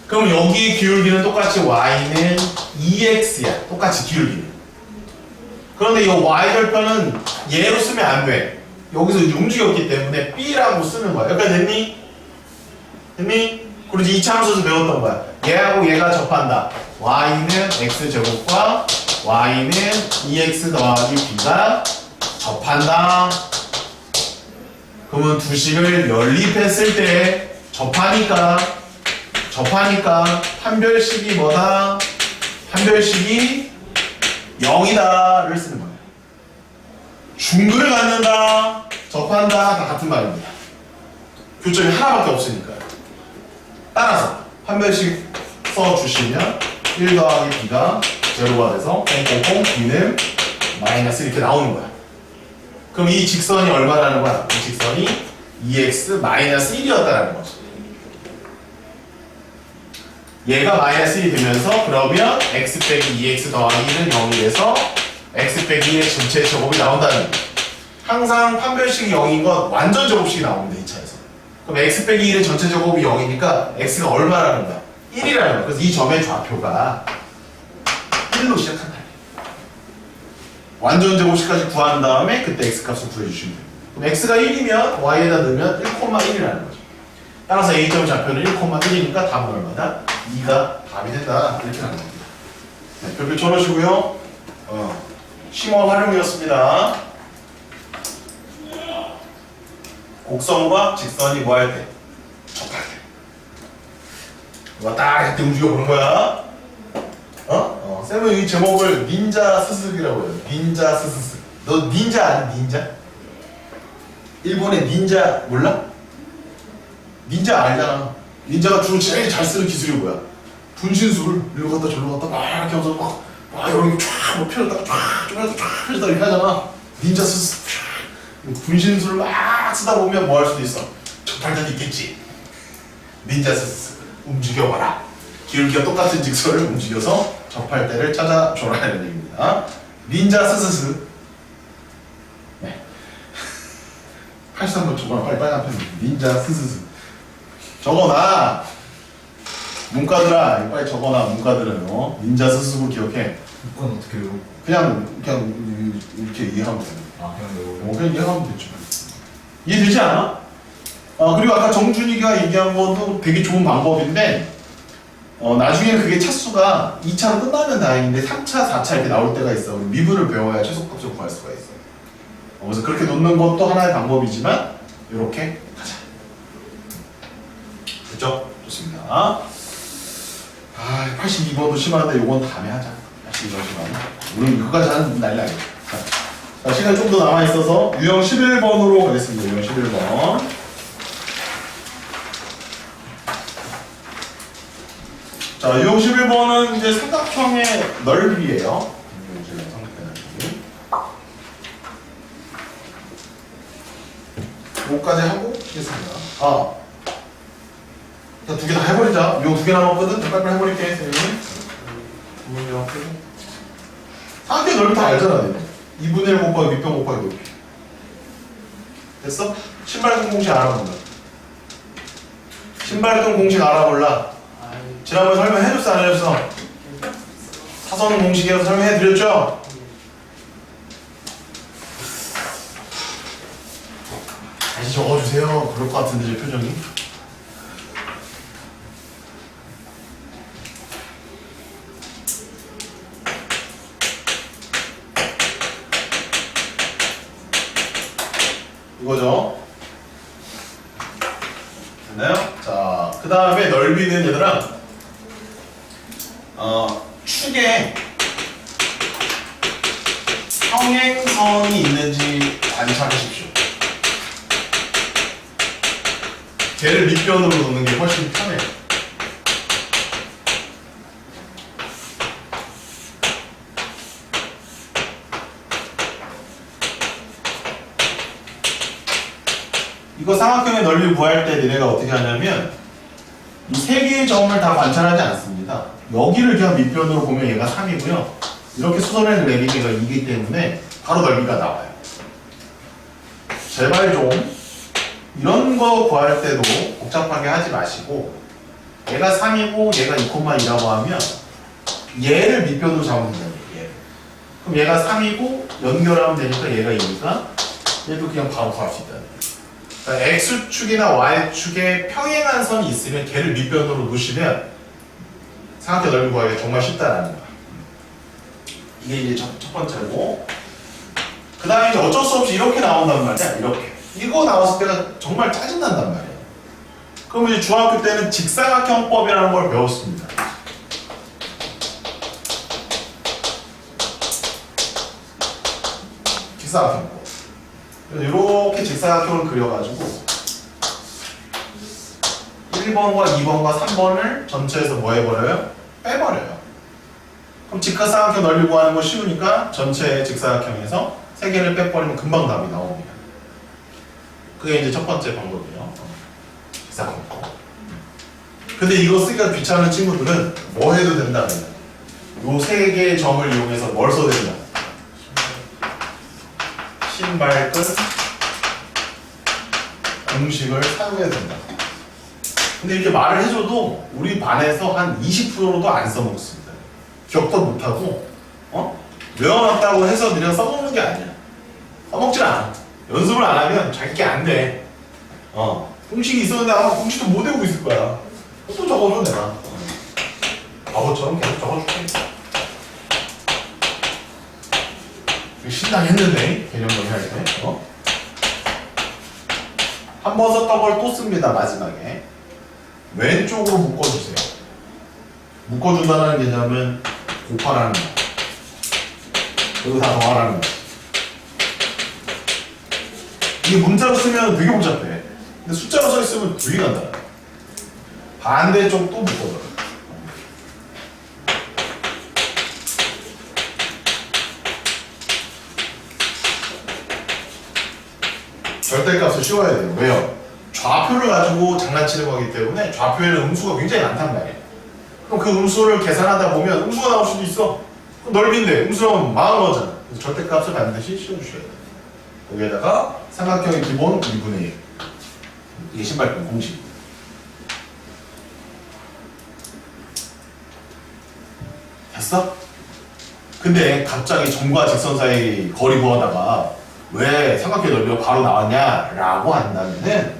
Speaker 1: 그럼 여기의 기울기는 똑같이 y는 2x야. 똑같이 기울기는. 그런데 이 y절편은 얘로 쓰면 안 돼. 여기서 이제 움직였기 때문에 b라고 쓰는 거야. 여기까지 됐니? 됐니? 그리고 이제 2차 함수에서 배웠던 거야. 얘하고 얘가 접한다. y는 x제곱과 y는 2x 더하기 b가 접한다. 그러면 두 식을 연립했을 때 접하니까 판별식이 뭐다? 판별식이 0이다를 쓰는 거예요. 중근을 갖는다, 접한다 다 같은 말입니다. 교점이 하나밖에 없으니까요. 따라서 판별식 써주시면 1 더하기 b가 제로가 돼서 콩콩콩 b는 마이너스 이렇게 나오는 거야. 그럼 이 직선이 얼마라는 거야? 이 직선이 2x 마이너스 1이었다라는 거죠. 얘가 마이너스 1이 되면서 그러면 x 빼기 2x 더하기 1은 0이 돼서 x 빼기 1의 전체 제곱이 나온다는 거예요. 항상 판별식이 0인 건 완전 제곱식이 나옵니다. 2차에서. 그럼 x 빼기 1의 전체 제곱이 0이니까 x가 얼마라는 거야? 1이라는 거야. 그래서 이 점의 좌표가 1로 시작한다. 완전 제곱식까지 구한 다음에 그때 x값을 구해주시면 돼요. 그럼 x가 1이면 y에다 넣으면 1,1이라는 거죠. 따라서 a점 좌표는 1,1이니까 답은 얼마다? 2가 답이 된다. 이렇게 나는 겁니다. 네, 별표 쳐놓으시고요. 심화 활용이었습니다. 곡선과 직선이 뭐 할 때? 접할 때. 왔다 갔다 움직여 보는 거야. 쌤은 이 제목을 닌자 스스기라고 해요. 닌자 스스스. 너 닌자 아니 닌자? 일본의 닌자 몰라? 닌자 알잖아. 닌자가 주로 제일 잘 쓰는 기술이 뭐야? 분신술을 일로 갔다 저로 갔다 막 이렇게 하면서 막 이렇게 쫙 펴졌다가 쫙 펴졌다가 이렇게 하잖아. 닌자 스스. 분신술을 막 쓰다 보면 뭐 할 수도 있어? 접할 때도 있겠지. 닌자 스스 움직여봐라. 기울기가 똑같은 직선을 움직여서 접할 때를 찾아줘라 이런 얘기입니다. 닌자 스스스. 네. 83번 저거랑 빨간 펜. 닌자 스스스. 적어놔. 문과들아, 빨리 적어놔. 문과들은 닌자 스스로 기억해.
Speaker 4: 이건 어떻게 해요?
Speaker 1: 그냥 이렇게 이해하면 돼.
Speaker 4: 아 그냥 외우고.
Speaker 1: 그냥 이해하면 되죠. 이해되지 않아? 그리고 아까 정준이가 얘기한 것도 되게 좋은 방법인데, 나중에는 그게 차수가 2차로 끝나면 다행인데 3차, 4차 이렇게 나올 때가 있어. 미분을 배워야 최소값을 구할 수가 있어. 그래서 그렇게 놓는 것도 하나의 방법이지만 이렇게 하자. 됐죠? 좋습니다. 82번도 심한데 이건 다음에 하자. 82번 심한. 오늘 이거까지 하는 난리 나겠다. 자, 시간이 좀 더 남아있어서 유형 11번으로 가겠습니다. 유형 11번. 자, 유형 11번은 이제 삼각형의 넓이에요. 요거까지 하고 하겠습니다. 자, 두 개 다 해버리자. 요 두 개 남았거든? 빨리빨리 해버릴게, 선생님. 삼각형 넓이 다 알잖아, 너. 2분의 1 곱하기 밑변 곱하기 높이. 됐어? 신발끈 공식 알아본다. 신발끈 공식 알아볼라. 지난번에 설명해줬어, 안 해줬어? 사선 공식이라서 설명해드렸죠? 다시 적어주세요. 그럴 것 같은데, 제 표정이. 이거죠? 됐나요? 자, 그 다음에 넓이는 얘들아, 축에 평행선이 있는지 관찰하십시오. 걔를 밑변으로 놓는 게 훨씬 편해요. 이거 삼각형의 넓이 구할 때 니네가 어떻게 하냐면 이 세 개의 점을 다 관찰하지 않습니다. 여기를 그냥 밑변으로 보면 얘가 3이고요. 이렇게 수선을 내리면 얘가 2이기 때문에 바로 넓이가 나와요. 제발 좀 이런 거 구할 때도 복잡하게 하지 마시고 얘가 3이고 얘가 2,2라고 하면 얘를 밑변으로 잡으면 돼요. 얘를. 그럼 얘가 3이고 연결하면 되니까 얘가 2니까 얘도 그냥 바로 구할 수 있다는 거예요. 그러니까 X축이나 Y축에 평행한 선이 있으면 걔를 밑변으로 놓으시면 삼각형 넓이 구하기가 정말 쉽다라는 거야. 이게 이제 첫 번째고, 그 다음에 이제 어쩔 수 없이 이렇게 나온단 말이야. 이렇게. 이거 나왔을 때가 정말 짜증난단 말이야. 그럼 이제 중학교 때는 직사각형법이라는 걸 배웠습니다. 직사각형법. 이렇게 직사각형을 그려가지고 1번과 2번과 3번을 전체에서 뭐 해버려요? 빼버려요. 그럼 직사각형 넓이 구하는 거 쉬우니까 전체 직사각형에서 3개를 빼버리면 금방 답이 나옵니다. 그게 이제 첫 번째 방법이에요. 직사각형법. 근데 이거 쓰기가 귀찮은 친구들은 뭐 해도 된다 그래요. 요 3개의 점을 이용해서 뭘 써야 된다? 신발끈 공식을 사용해야 된다. 근데 이렇게 말을 해줘도 우리 반에서 한 20%도 안 써먹습니다. 기억도 못하고 외워놨다고 해서 그냥 써먹는 게 아니야. 써먹질 않아. 연습을 안 하면 자기 안 돼. 공식이 있었는데 아마 공식도 못 외우고 있을 거야. 또 적어줘 내가. 바보처럼 계속 적어줄게. 신나게 했는데 개념 정리할 때 한 번 썼던 걸 또 씁니다. 마지막에 왼쪽으로 묶어주세요. 묶어준다는 개념은 곱하라는 거, 그리고 다 더하라는 거. 이게 문자로 쓰면 되게 복잡해. 근데 숫자로 써 있으면 되게 간단해. 반대쪽 또 묶어줘. 절대값을 씌워야 돼요. 왜요? 좌표를 가지고 장난치는 거기 때문에 좌표에는 음수가 굉장히 많단 말이에요. 그럼 그 음수를 계산하다 보면 음수가 나올 수도 있어. 넓이인데 음수는 망한 거잖아. 그래서 절대값을 반드시 씌워주셔야 돼요. 여기에다가 삼각형의 기본 2분의 1. 이게 신발끈 공식. 됐어? 근데 갑자기 점과 직선 사이 거리 구하다가 왜 삼각형 넓이가 바로 나왔냐라고 한다면은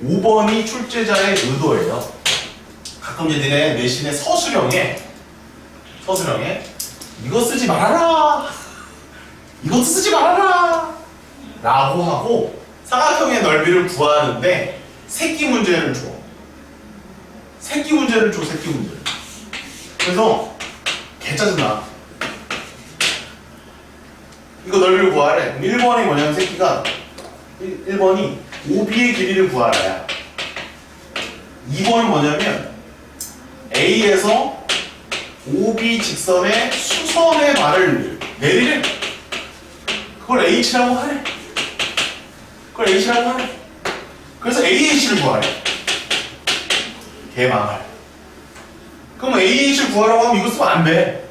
Speaker 1: 5번이 출제자의 의도예요. 가끔 이제 니네 내신의 서술형에 이거 쓰지 말아라, 이것도 쓰지 말아라 라고 하고 삼각형의 넓이를 구하는데 새끼 문제를 줘. 새끼 문제를. 그래서 개짜증나. 이거 넓이를 구하래. 1번이 뭐냐면 새끼가 1번이 OB의 길이를 구하라야. 2번은 뭐냐면 A에서 OB 직선의 수선의 말을 내리래. 그걸 H라고 하래. 그래서 AH를 구하래. 개망할. 그럼 AH를 구하라고 하면 이거 쓰면 안 돼.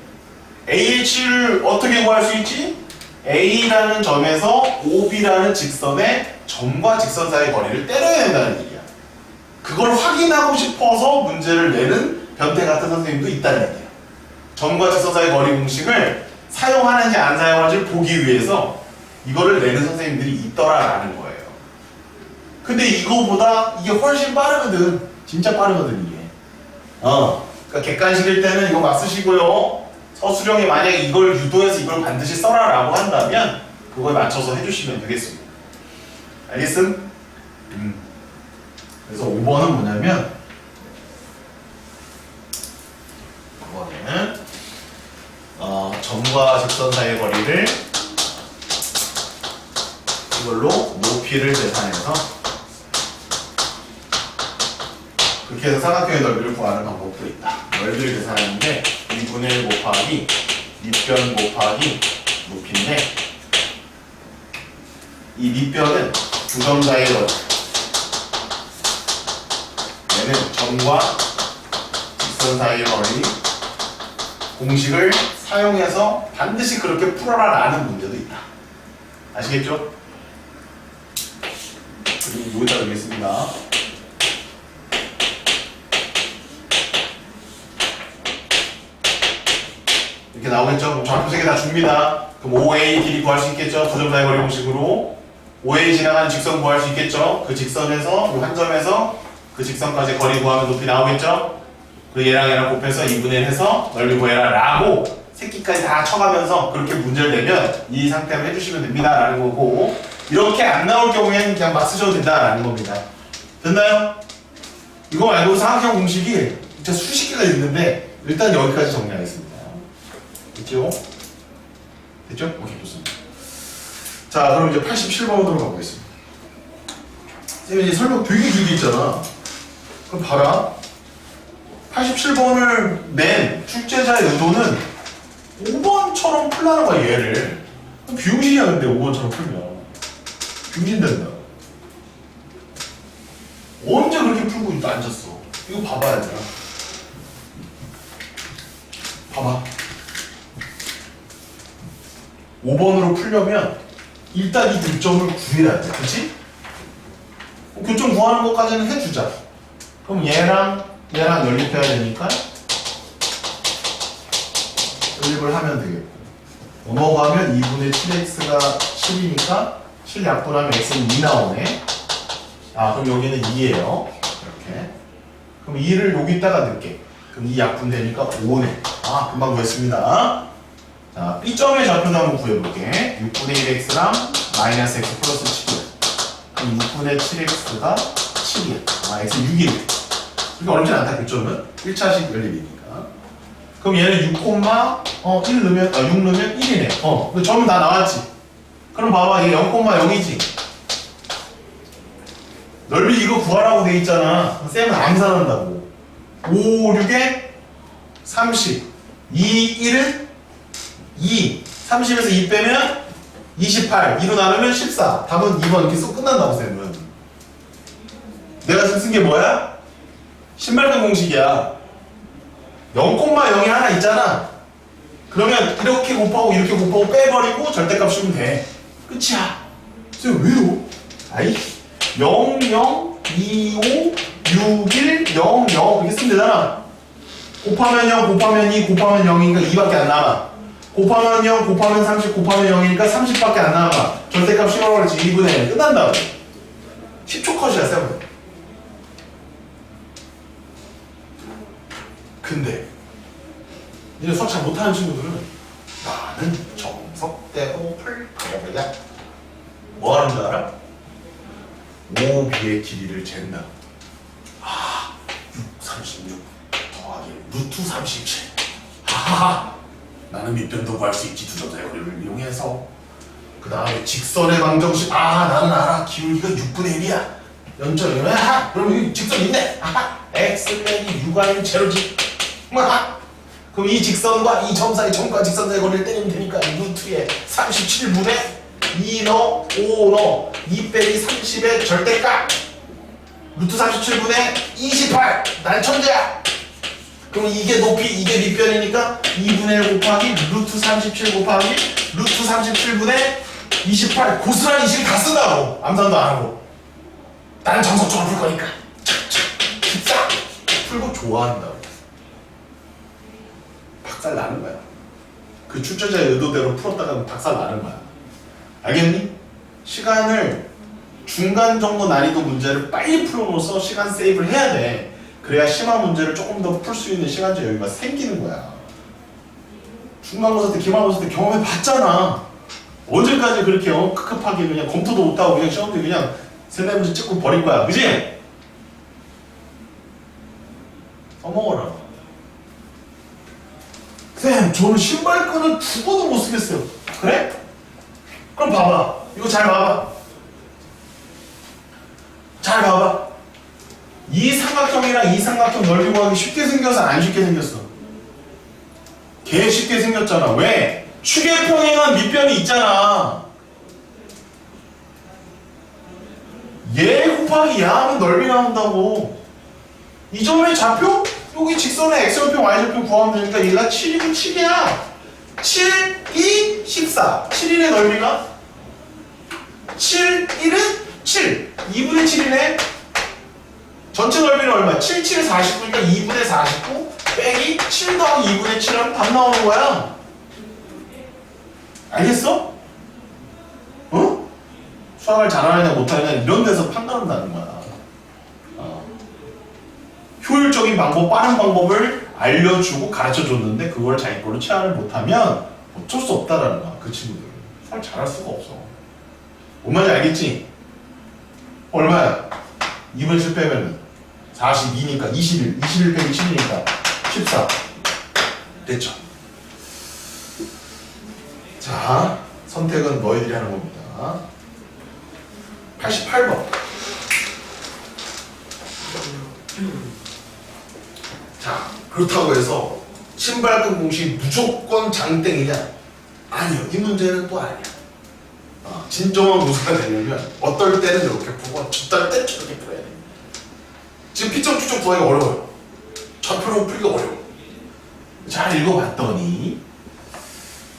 Speaker 1: AH를 어떻게 구할 수 있지? A라는 점에서 OB라는 직선의 점과 직선 사이 거리를 때려야 된다는 얘기야. 그걸 확인하고 싶어서 문제를 내는 변태 같은 선생님도 있다는 얘기야. 점과 직선 사이 거리 공식을 사용하는지 안 사용하는지를 보기 위해서 이거를 내는 선생님들이 있더라라는 거예요. 근데 이거보다 이게 훨씬 빠르거든. 진짜 빠르거든 이게. 그러니까 객관식일 때는 이거 막 쓰시고요. 서술형이 만약에 이걸 유도해서 이걸 반드시 써라라고 한다면 그거에 맞춰서 해주시면 되겠습니다. 알겠음? 그래서 5번은 뭐냐면 5번은 점과 직선 사이의 거리를 이걸로 높이를 계산해서 그렇게 해서 삼각형의 넓이를 구하는 방법도 있다. 넓이를 계산하는데 2분의 1 곱하기 밑변 곱하기 높이인데 이 밑변은 두 점 사이의 거리. 얘는 점과 직선 사이의 거리 공식을 사용해서 반드시 그렇게 풀어라라는 문제도 있다. 아시겠죠? 그리고 여기다 넣겠습니다. 이렇게 나오겠죠? 그럼 좌표 3개 다 줍니다. 그럼 OA 길이 구할 수 있겠죠? 두 점 사이 거리 공식으로 OA 지나가는 직선 구할 수 있겠죠? 그 직선에서 이 한 점에서 그 직선까지 거리 구하면 높이 나오겠죠? 그 얘랑 곱해서 2분의 1 해서 넓이 구해라 라고 새끼까지 다 쳐가면서 그렇게 문제를 내면 이 상태로 해주시면 됩니다 라는 거고, 이렇게 안 나올 경우에는 그냥 막 쓰셔도 된다라는 겁니다. 됐나요? 이거 말고 삼각형 공식이 진짜 수십 개가 있는데 일단 여기까지 정리하겠습니다. 됐죠? 됐죠? 오케이, 좋습니다. 자, 그럼 이제 87번으로 가보겠습니다. 쌤이 이제 설명 되게 길게 있잖아. 그럼 봐라. 87번을 낸 출제자의 의도는 5번처럼 풀라는 거야, 얘를. 비용신이야, 근데 5번처럼 풀면. 비용신 된다. 언제 그렇게 풀고 앉았어? 이거 봐봐, 얘들아. 봐봐. 5번으로 풀려면 일단 이 교점을 구해야 돼. 그치? 교점 구하는 것까지는 해주자. 그럼 얘랑 연립해야 되니까 연립을 하면 되겠고, 넘어가면 2분의 7x가 7이니까 7 약분하면 x는 2 나오네. 아, 그럼 여기는 2예요. 이렇게. 그럼 2를 여기다가 넣을게. 그럼 2 약분되니까 5네. 아, 금방 구했습니다. 자, B점의 좌표도 한번 구해볼게. 6분의 1x랑 마이너스 x 플러스 7이야. 그럼 6분의 7x가 7이야. 아, x는 6이네. 그러니까 어렵진 않다, 교점은. 1차식 연립이니까. 그럼 얘는 6 넣으면 1이네. 근데 점은 다 나왔지. 그럼 봐봐, 얘 0,0이지. 넓이 이거 구하라고 돼 있잖아. 쌤은 암산한다고. 5, 6에 30. 2, 1은 2. 30에서 2 빼면 28. 2로 나누면 14. 답은 2번. 이렇게 쏙 끝난다고, 쌤은. 내가 지금 쓴 게 뭐야? 신발끈 공식이야. 0,0이 하나 있잖아. 그러면 이렇게 곱하고 이렇게 곱하고 빼버리고 절대값 씌우면 돼. 끝이야. 쌤 왜 이러? 아이 0, 0, 2, 5, 6, 1, 0, 0 이렇게 쓰면 되잖아. 곱하면 0, 곱하면 2, 곱하면 0이니까 2밖에 안 남아. 곱하면 0, 곱하면 30, 곱하면 0이니까 30밖에 안 남아. 절대값 씌워버리지. 2분의 1 끝난다고. 10초 컷이야 쌤은. 근데 이제 수학 잘 못하는 친구들은 나는 정석대로 풀 거야. 뭐 하는 줄 알아? OB의 길이를 잰다. 6, 36 더하기 루트 37. 하하하. 나는 밑변도 구할 수 있지. 두점자의 거리를 이용해서. 그 다음에 직선의 방정식. 나는 알아. 기울기가 6분의 1이야. 연점이면 그럼 여기 직선 있네. x 빼기 6 아니면 제로지. 그럼 이 직선과 이 점 사이 점과 직선 사이 거리를 때리면 되니까 루트에 37분의 2 넣어 5 넣어 2 빼기 30의 절대값 루트 37분의 28. 난 천재야. 그럼 이게 높이 이게 밑변이니까 2분의 1 곱하기 루트 37 곱하기 루트 37분의 28. 고스란히 이 식을 다 쓴다고. 암산도 안 하고. 나는 정석적으로 풀 거니까 착착 14 풀고 좋아한다고. 박살 나는 거야. 그 출제자의 의도대로 풀었다가 박살 나는 거야. 알겠니? 시간을 중간 정도 난이도 문제를 빨리 풀어놓아서 시간 세이브를 해야 돼. 그래야 심한 문제를 조금 더 풀 수 있는 시간적 여유가 생기는 거야. 중간고사 때 기말고사 때 경험해 봤잖아. 언제까지 그렇게 급하게 그냥 검토도 못하고 그냥 시험도 그냥 세네 문제 찍고 버릴 거야. 그지? 써먹어라. 쌤, 저는 신발끈을 죽어도 못 쓰겠어요. 그래? 그럼 봐봐. 이거 잘 봐봐. 잘 봐봐. 이 삼각형이랑 이 삼각형 넓이 구하기 쉽게 생겨서 안 쉽게 생겼어? 개 쉽게 생겼잖아. 왜? 축의 평행한 밑변이 있잖아. 얘 곱하기 야 하면 넓이 나온다고. 이 점의 좌표? 여기 직선의 x절표, y절표 구하면 되니까 얘가 7이고 7이야. 7, 2, 14. 7일의 넓이가 7, 1은 7. 2분의 7이네. 전체 넓이는 얼마? 7, 7에 49니까 2분의 49 빼기 7 더하기 2분의 7하면 답 나오는 거야. 알겠어? 어? 수학을 잘하느냐 못하느냐 이런 데서 판단한다는 거야. 효율적인 방법, 빠른 방법을 알려주고 가르쳐줬는데 그걸 자기 걸로 체화를 못하면 어쩔 수 없다라는 거야. 그 친구들 수학 잘할 수가 없어. 뭔 말인지 알겠지? 얼마야? 2분의 7 빼면 42니까 21 빼기 7이니까 14 됐죠? 자, 선택은 너희들이 하는 겁니다. 88번. 자, 그렇다고 해서 신발끈 공식이 무조건 장땡이냐? 아니요. 이 문제는 또 아니야. 진정한 고사가 되려면 어떨 때는 이렇게 풀고 어떨 때는 저렇게 풀어야 돼. 지금 피점 추적 구하기가 어려워요. 좌표로 풀기가 어려워. 잘 읽어봤더니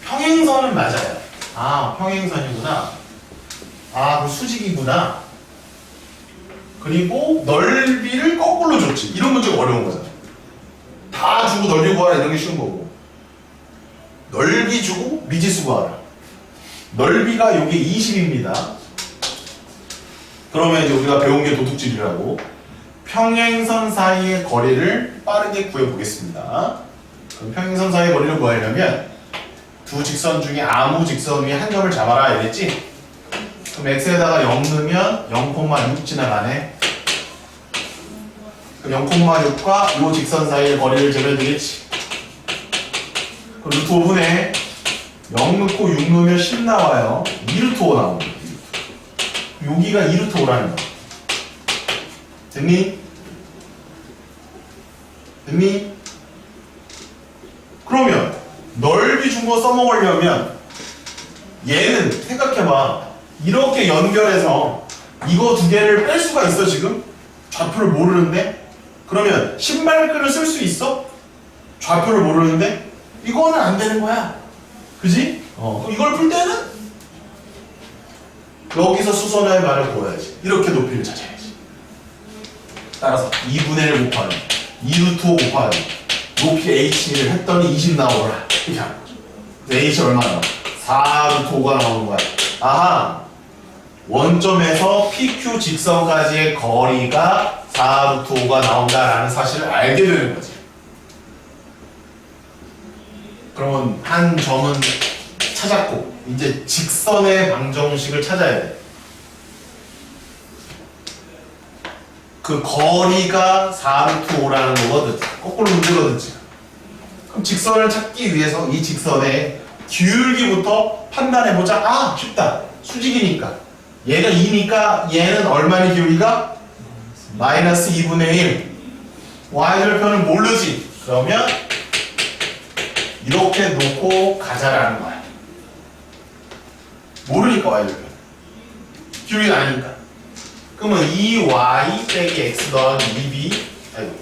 Speaker 1: 평행선은 맞아요. 평행선이구나. 그 수직이구나. 그리고 넓이를 거꾸로 줬지. 이런 문제가 어려운 거잖아. 다 주고 넓이 구하라 이런 게 쉬운 거고. 넓이 주고 미지수 구하라. 넓이가 요게 20입니다. 그러면 이제 우리가 배운 게 도둑질이라고. 평행선 사이의 거리를 빠르게 구해보겠습니다. 그럼 평행선 사이의 거리를 구하려면 두 직선 중에 아무 직선 위에 한 점을 잡아라 이랬지? 그럼 x에다가 0 넣으면 0,6 지나가네. 그럼 0,6과 이 직선 사이의 거리를 재면 되겠지. 그럼 루트 5분의 0 넣고 6 넣으면 10 나와요. 2루트 5 나옵니다. 여기가 2루트 5라는 거. 됐니? 됐니? 그러면 넓이 준 거 써먹으려면 얘는 생각해봐. 이렇게 연결해서 이거 두 개를 뺄 수가 있어 지금? 좌표를 모르는데? 그러면 신발끈을 쓸 수 있어? 좌표를 모르는데? 이거는 안 되는 거야. 그지? 그럼 이걸 풀 때는 여기서 수선화의 말을 보여야지. 이렇게 높이를 찾아야지. 따라서 2분의 1 곱하기 2루트 5 곱하기 높이 h를 했더니 20 나오더라. 이렇게 하는 거죠. h 얼마 나와? 4루트 5가 나오는 거야. 아하, 원점에서 PQ 직선까지의 거리가 4루트 5가 나온다라는 사실을 알게 되는 거지. 그러면 한 점은 찾았고 이제 직선의 방정식을 찾아야 돼. 그 거리가 4루트 5라는 거거든. 거꾸로 문제거든 지금. 그럼 직선을 찾기 위해서 이 직선의 기울기부터 판단해보자. 아, 쉽다. 수직이니까 얘가 2니까 얘는 얼마니 기울기가? 마이너스 2분의 1. y절편은 모르지. 그러면 이렇게 놓고 가자라는 거야. 모르니까 y절편. 기울기가 아니니까. 그러면 2y 빼기 x 더하기 2b, 아이고,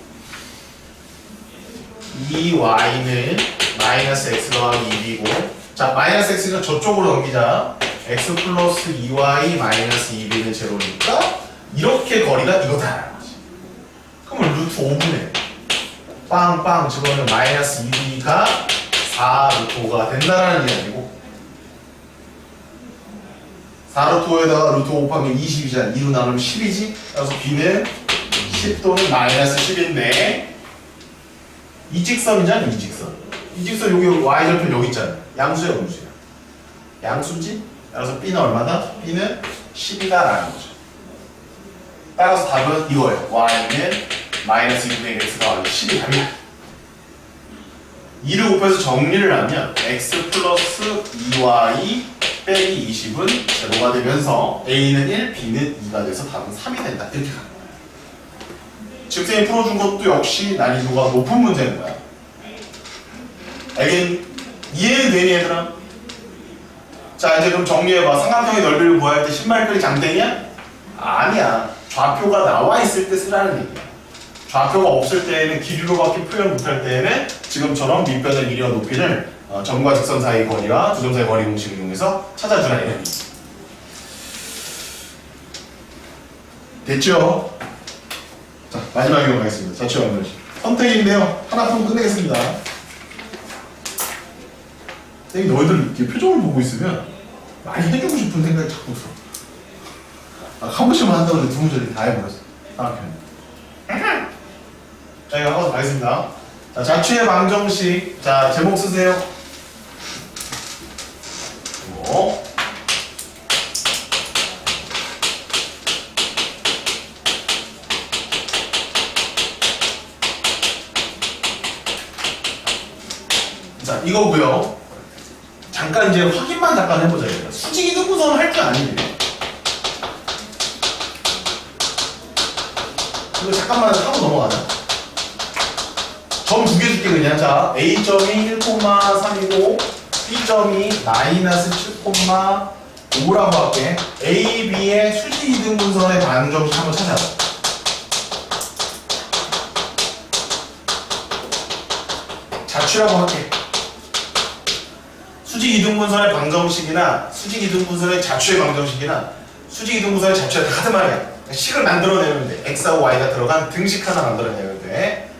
Speaker 1: 2y는 마이너스 x 더하기 2b고, 자, 마이너스 x는 저쪽으로 넘기자. x 플러스 2y 마이너스 2b는 제로니까 이렇게 거리가 이거다라는 거지. 그러면 루트 5분의 빵빵 집어넣으면 마이너스 2b가 4 루트 5가 된다라는 이야기고, 4 루트 5에다가 루트 5 곱하면 20이잖아. 2로 나누면 10이지? 그래서 b는 10 또는 마이너스 10인데 이 직선이잖아. 이 직선. 이 직선 여기 y절편 여기 있잖아. 양수야 음수야? 양수지? 그래서 b는 얼마다? b는 10이다라는 거죠. 따라서 답은 이거예요. y는 마이너스 2분의 x 더하기 10이 답니다. 2를 곱해서 정리를 하면 x 플러스 2y 빼기 20은 제로가 되면서 a는 1, b는 2가 돼서 답은 3이 된다. 이렇게 가는 거야. 직선이 풀어준 것도 역시 난이도가 높은 문제인 거야. 이해는 되니 얘들아? 자, 이제 그럼 정리해봐. 삼각형의 넓이를 구할 때 신발끈이 장땡이야? 아니야. 좌표가 나와 있을 때 쓰라는 얘기야. 좌표가 없을 때에는 길이로밖에 표현 못할 때에는 지금처럼 밑변의 길이와 높이를 점과 직선 사이 거리와 두 점 사이 거리 공식을 이용해서 찾아주라 이런 얘기. 됐죠? 자, 마지막 이용 가겠습니다. 자취와 방정식. 선택인데요. 하나 풀고 끝내겠습니다. 선생님, 너희들 이렇게 표정을 보고 있으면 많이 해주고 싶은 생각이 자꾸 들어. 한 번씩만 한다고 해서 두 문제를 다 해버렸어. 자, 이거 한번 가겠습니다. 자, 자취의 방정식. 자, 제목 쓰세요. 자, 이거고요. 잠깐 이제 확인만 잠깐 해보자. 수직 이등분선 할 줄 아니에요. 이거 잠깐만 하고 넘어가자. 점 두 개 줄게 그냥. 자, A점이 1,3이고 B점이 마이너스 7,5라고 할게. A, B의 수직 이등분선의 방정식 한번 찾아봐. 자취라고 할게. 수직 이등분선의 방정식이나 수직 이등분선의 자취의 방정식이나 수직 이등분선의 자취가 다 같은 말이야. 식을 만들어내면 돼. x하고 y가 들어간 등식 하나 만들어내면 돼.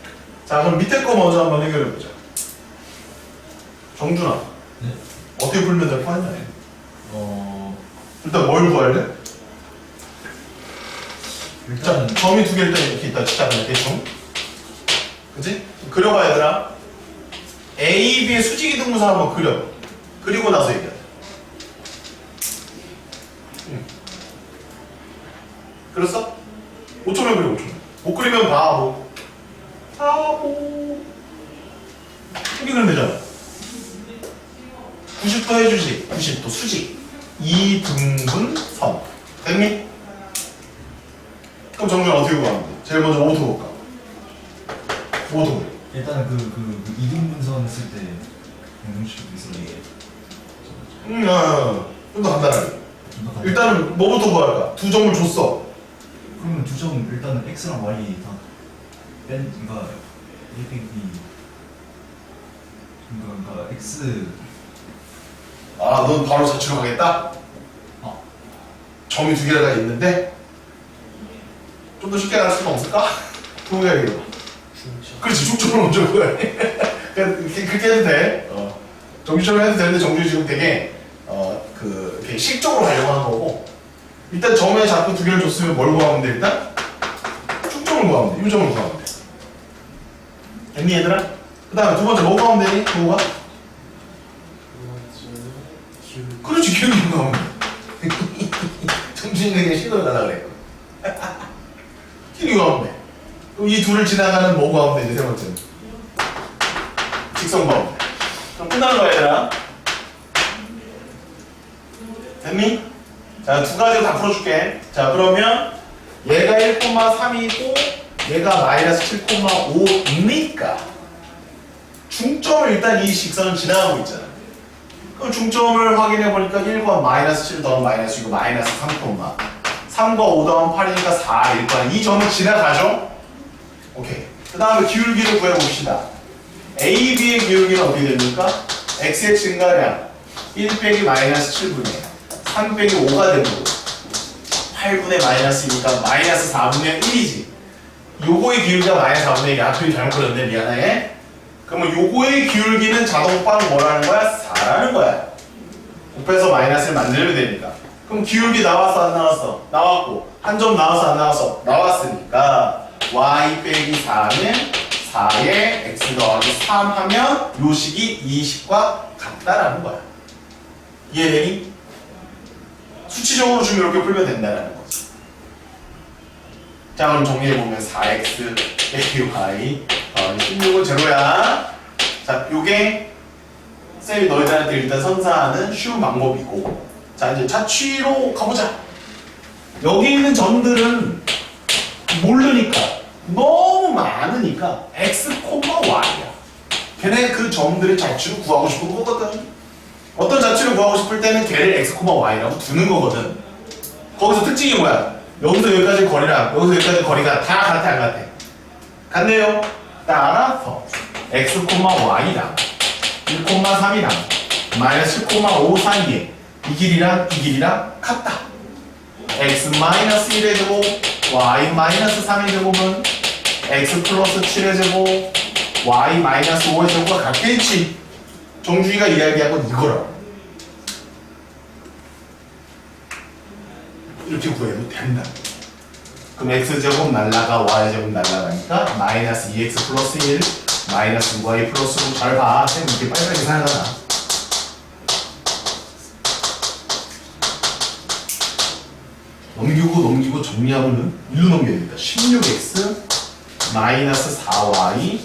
Speaker 1: 자, 그럼 밑에 거 먼저 한번 해결해보자. 정준아,
Speaker 4: 네?
Speaker 1: 어떻게 풀면 될 거 아니야? 일단 뭘 구할래?
Speaker 4: 일단
Speaker 1: 점이 두 개 일단 이렇게 있다 치자. 그냥 대충. 그치? 그려봐 얘들아. A, B의 수직 이등분선 한번 그려. 그리고 나서 얘기하자. 그렸어? 5초면 그려. 5초면. 못 그리면 바보. 이렇게 그리면 되잖아. 90도 해주지. 90도 수직. 이등분선. 됐니? 그럼 정준 어떻게 구하면 돼? 제일 먼저 뭐부터 볼까? 뭐부터?
Speaker 4: 일단은 그 이등분선 쓸 때 방정식도 있었는데
Speaker 1: 좀 더 간단하게. 일단은 뭐부터 구할까? 두 점을 줬어.
Speaker 4: 그러면 두 점 일단은 x랑 y 다 그러니까 a 빼기 b 그러니까 x
Speaker 1: 아, 넌 바로 자취로 가겠다?
Speaker 4: 어.
Speaker 1: 점이 두 개가 있는데 좀 더 쉽게 갈 수가 없을까? 동의하기로.
Speaker 3: 중점.
Speaker 1: 그렇지, 중점을 먼저 구해. 그렇게 해도 돼. 정규점을 해도 되는데 정규 지금 되게 이렇게 식적으로 가려고 하는 거고. 일단 점에 자꾸 두 개를 줬으면 뭘 구하면 돼? 일단 중점을 구하면 돼. 요점을 구하면 돼. 됐니 얘들아? 그 다음에 두 번째 뭐 구하면 되니? 그거가? 그렇지, 기울기 구하면 돼. 정신력에 신호를 가라 그래. 기울기 구하면 돼. 그럼 이 둘을 지나가는 뭐 구하면 돼? 이제 세 번째는 직선 구하면 돼. 그럼 끝나는 거야 얘들아. 됐니? 자, 두 가지로 다 풀어줄게. 자, 그러면 얘가 1,3이고 얘가 마이너스 7,5니까 중점을 일단 이 직선은 지나가고 있잖아. 그럼 중점을 확인해 보니까 1번 마이너스 7 더하면 마이너스 6, 마이너스 3, 3과 5 더하면 8이니까 4, 1번. 이 점을 지나가죠? 오케이. 그 다음에 기울기를 구해봅시다. AB의 기울기는 어떻게 됩니까? X의 증가량 1 빼기 마이너스 7분의 3 빼기 5가 되는 거고 8분의 마이너스 2니까 마이너스 4분의 1이지. 요거의 기울기가 마이너스 4분의 1이야. 앞이 잘못 그렸네. 미안해. 그러면 요거의 기울기는 자동빵 뭐라는 거야? 4라는 거야. 곱해서 마이너스를 만들면 되니까. 그럼 기울기 나왔어 안 나왔어? 나왔고 한 점 나왔어 안 나왔어? 나왔으니까 y 빼기 4는 4에 x 더하기 3 하면 요 식이 이 식과 같다라는 거야. 이해되니? 수치적으로 좀 이렇게 풀면 된다는 거지. 자, 그럼 정리해보면 4x 빼기 y 16은 제로야. 자, 요게 쌤이 너희들한테 일단 선사하는 쉬운 방법이고, 자 이제 자취로 가보자. 여기 있는 점들은 모르니까 너무 많으니까 x, y야. 걔네 그 점들의 자취를 구하고 싶은 거거든. 어떤 자취를 구하고 싶을 때는 걔를 x, y라고 두는 거거든. 거기서 특징이 뭐야? 여기서 여기까지 거리랑 여기서 여기까지 거리가 다 같아 안 같아? 같네요. 따라서 x, y랑 1,3이랑 마이너스 7,5 사이에 이 길이랑 이 길이랑 같다. x 마이너스 1의 제곱 y 마이너스 3의 제곱은 x 플러스 7의 제곱 y 마이너스 5의 제곱과 같겠지. 정주희가 이야기한 건 이거라고. 이렇게 구해도 된다. 그럼 x제곱 날라가 y제곱 날라가니까 마이너스 2x 플러스 1 마이너스 6y 플러스 5 잘 봐. 쌤 이렇게 빨리빨리 계산하잖아. 넘기고 정리하면은 1로 넘겨야 된다. 16x 마이너스 4y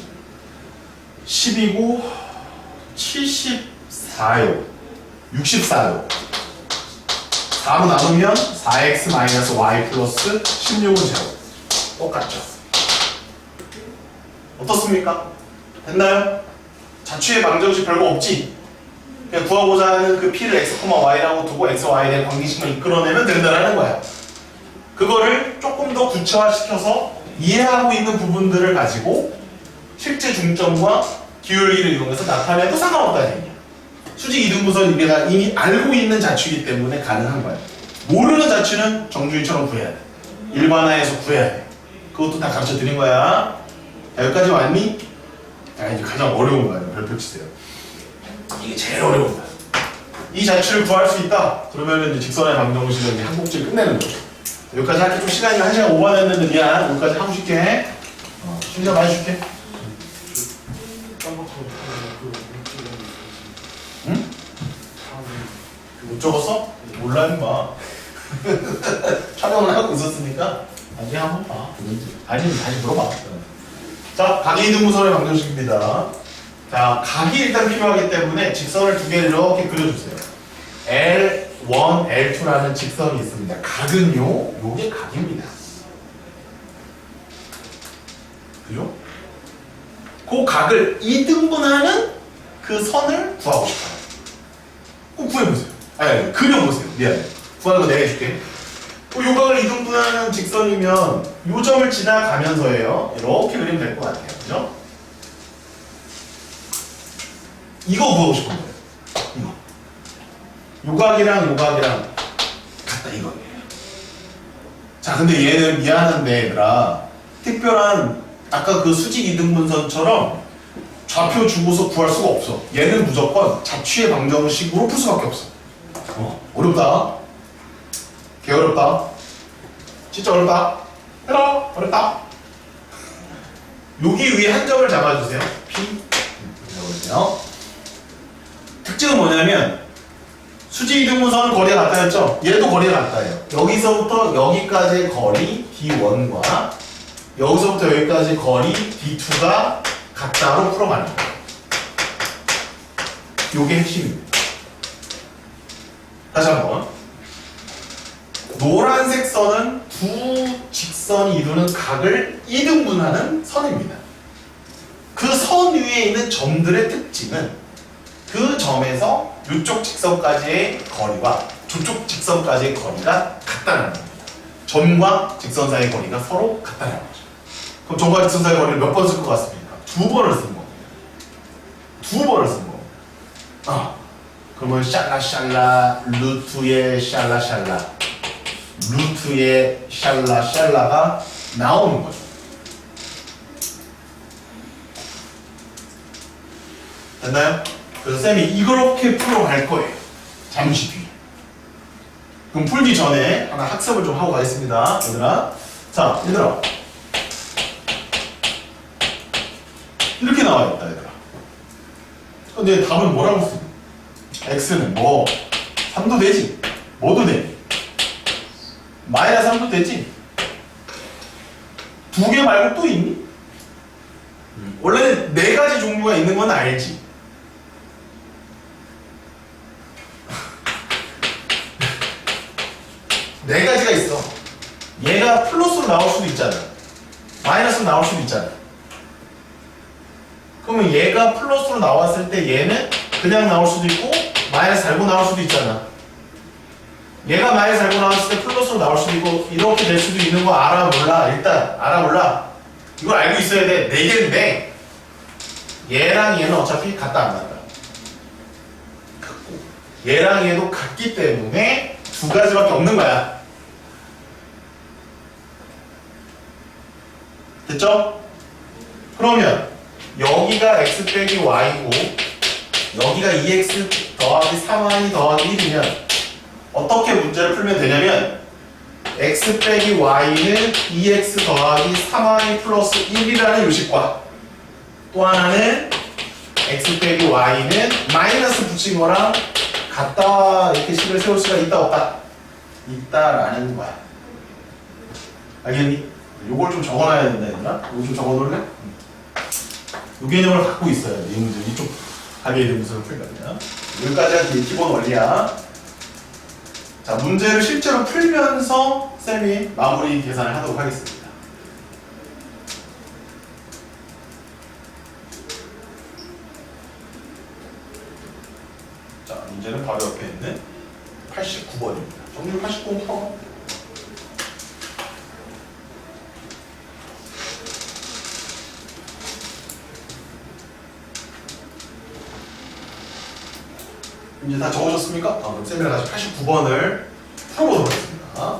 Speaker 1: 10이고 74요 64요 4로 나누면 4x 마이너스 y 플러스 16은 제로. 똑같죠? 어떻습니까? 됐나요? 자취의 방정식 별거 없지? 그냥 구하고자 하는 그 p를 x, y라고 두고 x, y에 대한 관계식만 이끌어내면 된다는 거야. 그거를 조금 더 구체화시켜서 이해하고 있는 부분들을 가지고 실제 중점과 기울기를 이용해서 나타내도 상관없다는 얘기야. 수직 이등분선 우리가 이미 알고 있는 자취이기 때문에 가능한 거야. 모르는 자취는 정주희처럼 구해야 돼. 일반화해서 구해야 돼. 그것도 다 가르쳐 드린 거야. 자, 여기까지 왔니? 자, 이제 가장 어려운 거야. 별표 치세요. 이게 제일 어려운 거야. 이 자취를 구할 수 있다. 그러면 이제 직선의 방정식은 이제 한 곡지를 끝내는 거죠. 여기까지 할게. 좀 시간이 1시간 오버됐는데 미안. 여기까지 하고 싶게. 시간 많이 줄게. 응? 못 적었어? 몰라 임마. 촬영을 하고 있었으니까 나중에 한번 봐. 아니면 다시 물어봐. 자, 각이 이등분선의 방정식입니다. 자, 각이 일단 필요하기 때문에 직선을 두 개를 이렇게 그려주세요. L1, L2라는 직선이 있습니다. 각은요, 요게 각입니다. 그죠? 그 각을 이등분하는 그 선을 구하고 싶어요. 꼭 구해보세요. 아니, 그려보세요. 미안해. 구하는 거 내가 해줄게. 요각을 이등분하는 직선이면 요 점을 지나가면서예요. 이렇게 그리면 될 것 같아요. 그죠? 이거 구하고 싶은 거예요. 이거. 요각이랑 요각이랑 같다 이거예요. 자, 근데 얘는 미안한데 얘들아, 특별한 아까 그 수직 이등분선처럼 좌표 주고서 구할 수가 없어. 얘는 무조건 자취의 방정식으로 풀 수밖에 없어. 어렵다. 개 어렵다. 진짜 어렵다. 해라. 어렵다. 여기 위에 한 점을 잡아주세요. P. 잡아주세요. 특징은 뭐냐면 수직 이등분선은 거리가 같다였죠? 얘도 거리가 같다예요. 여기서부터 여기까지의 거리 D1과 여기서부터 여기까지 거리 D2가 같다로 풀어가는 거예요. 요게 핵심입니다. 다시 한번. 노란색 선은 두 직선이 이루는 각을 이등분하는 선입니다. 그 선 위에 있는 점들의 특징은 그 점에서 이쪽 직선까지의 거리와 저쪽 직선까지의 거리가 같다는 겁니다. 점과 직선 사이의 거리가 서로 같다는 거죠. 그럼 점과 직선 사이의 거리를 몇 번 쓸 것 같습니까? 2번을 쓴 겁니다. 2번을 쓴 겁니다. 그러면 샬라샬라 루트의 샬라샬라 루트의 샬라샬라가 나오는 거죠. 됐나요? 그래서 쌤이 이렇게 풀어갈 거예요. 잠시 뒤에. 그럼 풀기 전에 하나 학습을 좀 하고 가겠습니다. 얘들아. 자, 얘들아. 이렇게 나와있다, 얘들아. 근데 답은 뭐라고 쓰니? x는 뭐? 3도 되지? 뭐도 되니? 마이너스 3도 되지? 두 개 말고 또 있니? 원래는 4가지 종류가 있는 건 알지? 네 가지가 있어. 얘가 플러스로 나올 수도 있잖아. 마이너스로 나올 수도 있잖아. 그러면 얘가 플러스로 나왔을 때 얘는 그냥 나올 수도 있고 마이너스 달고 나올 수도 있잖아. 얘가 마이너스 달고 나왔을 때 플러스로 나올 수도 있고 이렇게 될 수도 있는 거 알아 몰라? 일단 알아 몰라? 이걸 알고 있어야 돼. 4개인데 얘랑 얘는 어차피 같다 안 같다? 같고 얘랑 얘도 같기 때문에 2가지밖에 없는 거야. 됐죠? 그러면 여기가 x 빼기 y고 여기가 2x 더하기 3y 더하기 1이면 어떻게 문제를 풀면 되냐면 x 빼기 y는 2x 더하기 3y 플러스 1이라는 요식과 또 하나는 x 빼기 y는 마이너스 붙인 거랑 같다 이렇게 식을 세울 수가 있다 없다? 있다라는 거야. 알겠니? 요걸 좀 적어놔야 된다 얘들아. 이거 좀 적어놓을래? 이 개념을 갖고 있어야 돼. 이 문제 이쪽 가게 된 문제를 풀거든요. 여기까지가 기본 원리야. 자, 문제를 실제로 풀면서 쌤이 마무리 계산을 하도록 하겠습니다. 자, 문제는 바로 옆에 있는 89번입니다. 정리 89번 풀어. 이제 다 적으셨습니까? 그럼 쌤이랑 다시 89번을 풀어보도록 하겠습니다.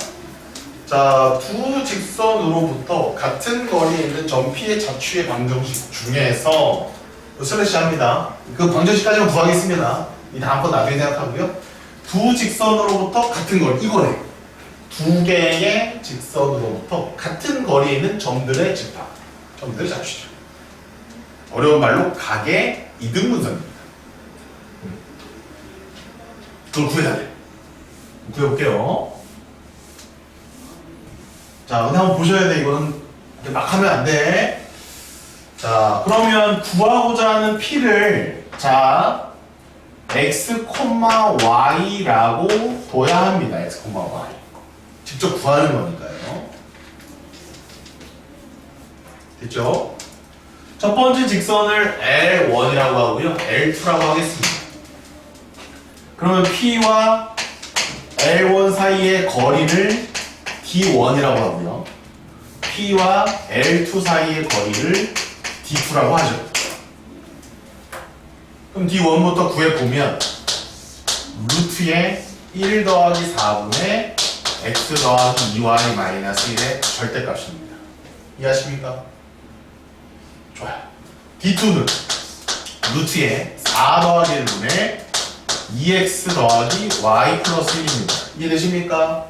Speaker 1: 자, 두 직선으로부터 같은 거리에 있는 점 P의 자취의 방정식 중에서 슬래시 합니다. 그 방정식까지만 구하겠습니다. 이 다음 건 나중에 생각하고요. 두 직선으로부터 같은 거리, 이거래. 두 개의 직선으로부터 같은 거리에 있는 점들의 집합, 점들의 자취죠. 어려운 말로 각의 이등분선입니다. 그걸 구해달래. 구해볼게요. 자, 근데 한번 보셔야 돼. 이거는 막 하면 안 돼. 자, 그러면 구하고자 하는 P를 자, x, y라고 둬야 합니다. x, y. 직접 구하는 거니까요. 됐죠? 첫 번째 직선을 L1이라고 하고요. L2라고 하겠습니다. 그러면 P와 L1 사이의 거리를 D1이라고 하고요. P와 L2 사이의 거리를 D2라고 하죠. 그럼 D1부터 구해보면 루트의 1 더하기 4분의 x 더하기 2y 마이너스 1의 절대값입니다. 이해하십니까? 좋아요. D2는 루트의 4 더하기 1분의 2x 더하기 y 플러스 1입니다. 이해되십니까?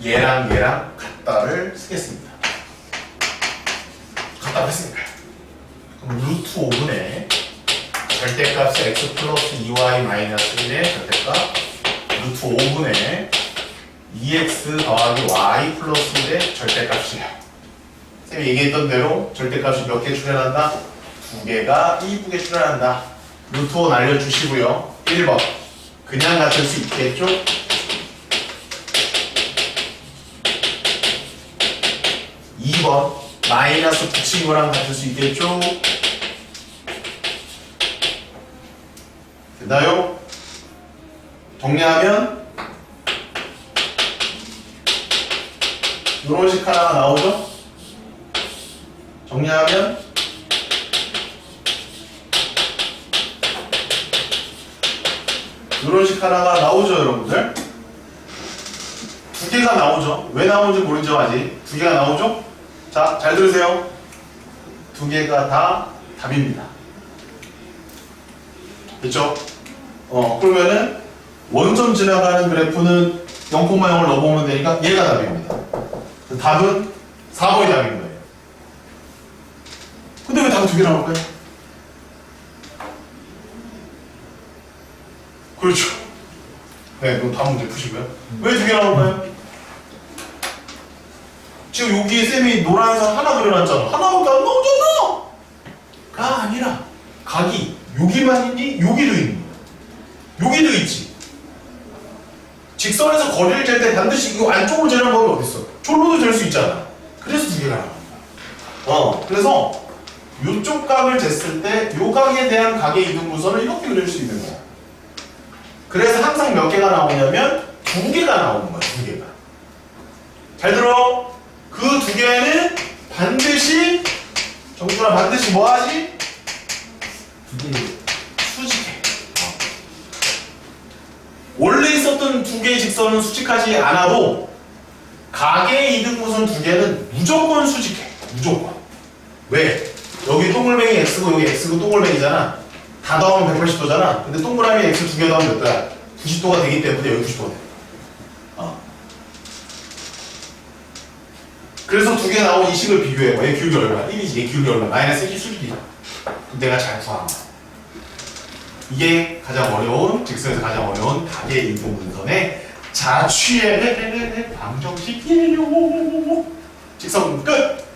Speaker 1: 얘랑 얘랑 같다를 쓰겠습니다. 같다고 했으니까요. 그럼 루트 5분의 절대값이 x 플러스 2y 마이너스 1의 절대값 루트 5분의 2x 더하기 y 플러스 1의 절대값이에요. 쌤이 얘기했던 대로 절대값이 몇 개 출현한다? 2개가 이쁘게 출현한다. 루트 5 알려주시고요. 1번 그냥 같을 수 있겠죠? 2번 마이너스 붙인 거랑 같을 수 있겠죠? 됐나요? 정리하면 이런 식 하나가 나오죠? 정리하면 이런 식 하나가 나오죠, 여러분들? 두 개가 나오죠? 왜 나오는지 모르죠, 아직? 두 개가 나오죠? 자, 잘 들으세요. 두 개가 다 답입니다. 됐죠? 그러면은 원점 지나가는 그래프는 0,0을 넣어보면 되니까 얘가 답입니다. 답은 4번이 답인 거예요. 근데 왜 답이 두 개 나올까요? 그렇죠. 네, 그럼 다음 문제 푸시고요. 왜 두 개 나올까요? 지금 여기에 쌤이 노란색 하나 그려놨잖아. 하나밖에 안 나오잖아! 가 아니라 각이 여기만 있니? 여기도 있니? 여기도 있지. 직선에서 거리를 잴 때 반드시 이거 안쪽으로 재는 법이 어딨어? 졸로도 잴 수 있잖아. 그래서 두 개가 나옵니다. 그래서 이쪽 각을 쟀을 때 이 각에 대한 각의 이등분선을 이렇게 그릴 수 있는 거야. 그래서 항상 몇 개가 나오냐면 두 개가 나오는 거야. 두 개가. 잘 들어. 그 두 개는 반드시 정준아 반드시 뭐 하지?
Speaker 4: 두 개.
Speaker 1: 수직해. 원래 있었던 두 개의 직선은 수직하지 않아도 각의 이등분선 두 개는 무조건 수직해. 무조건. 왜? 여기 동글뱅이 x고 여기 x고 동글뱅이잖아. 다 더하면 180도잖아. 근데 동그라미 x 두 개 더하면 몇 도야? 90도가 되기 때문에 여기 90도가 돼. 그래서 두 개 나온 이 식을 비교해봐. 얘 기울기 얼마? 1이지. 얘 기울기 얼마? 마이너스 1이 수직이야. 그럼 내가 잘 구한 거야. 이게 가장 어려운, 직선에서 가장 어려운 각의 이등분선의 자취의 방정식이에요. 직선 끝!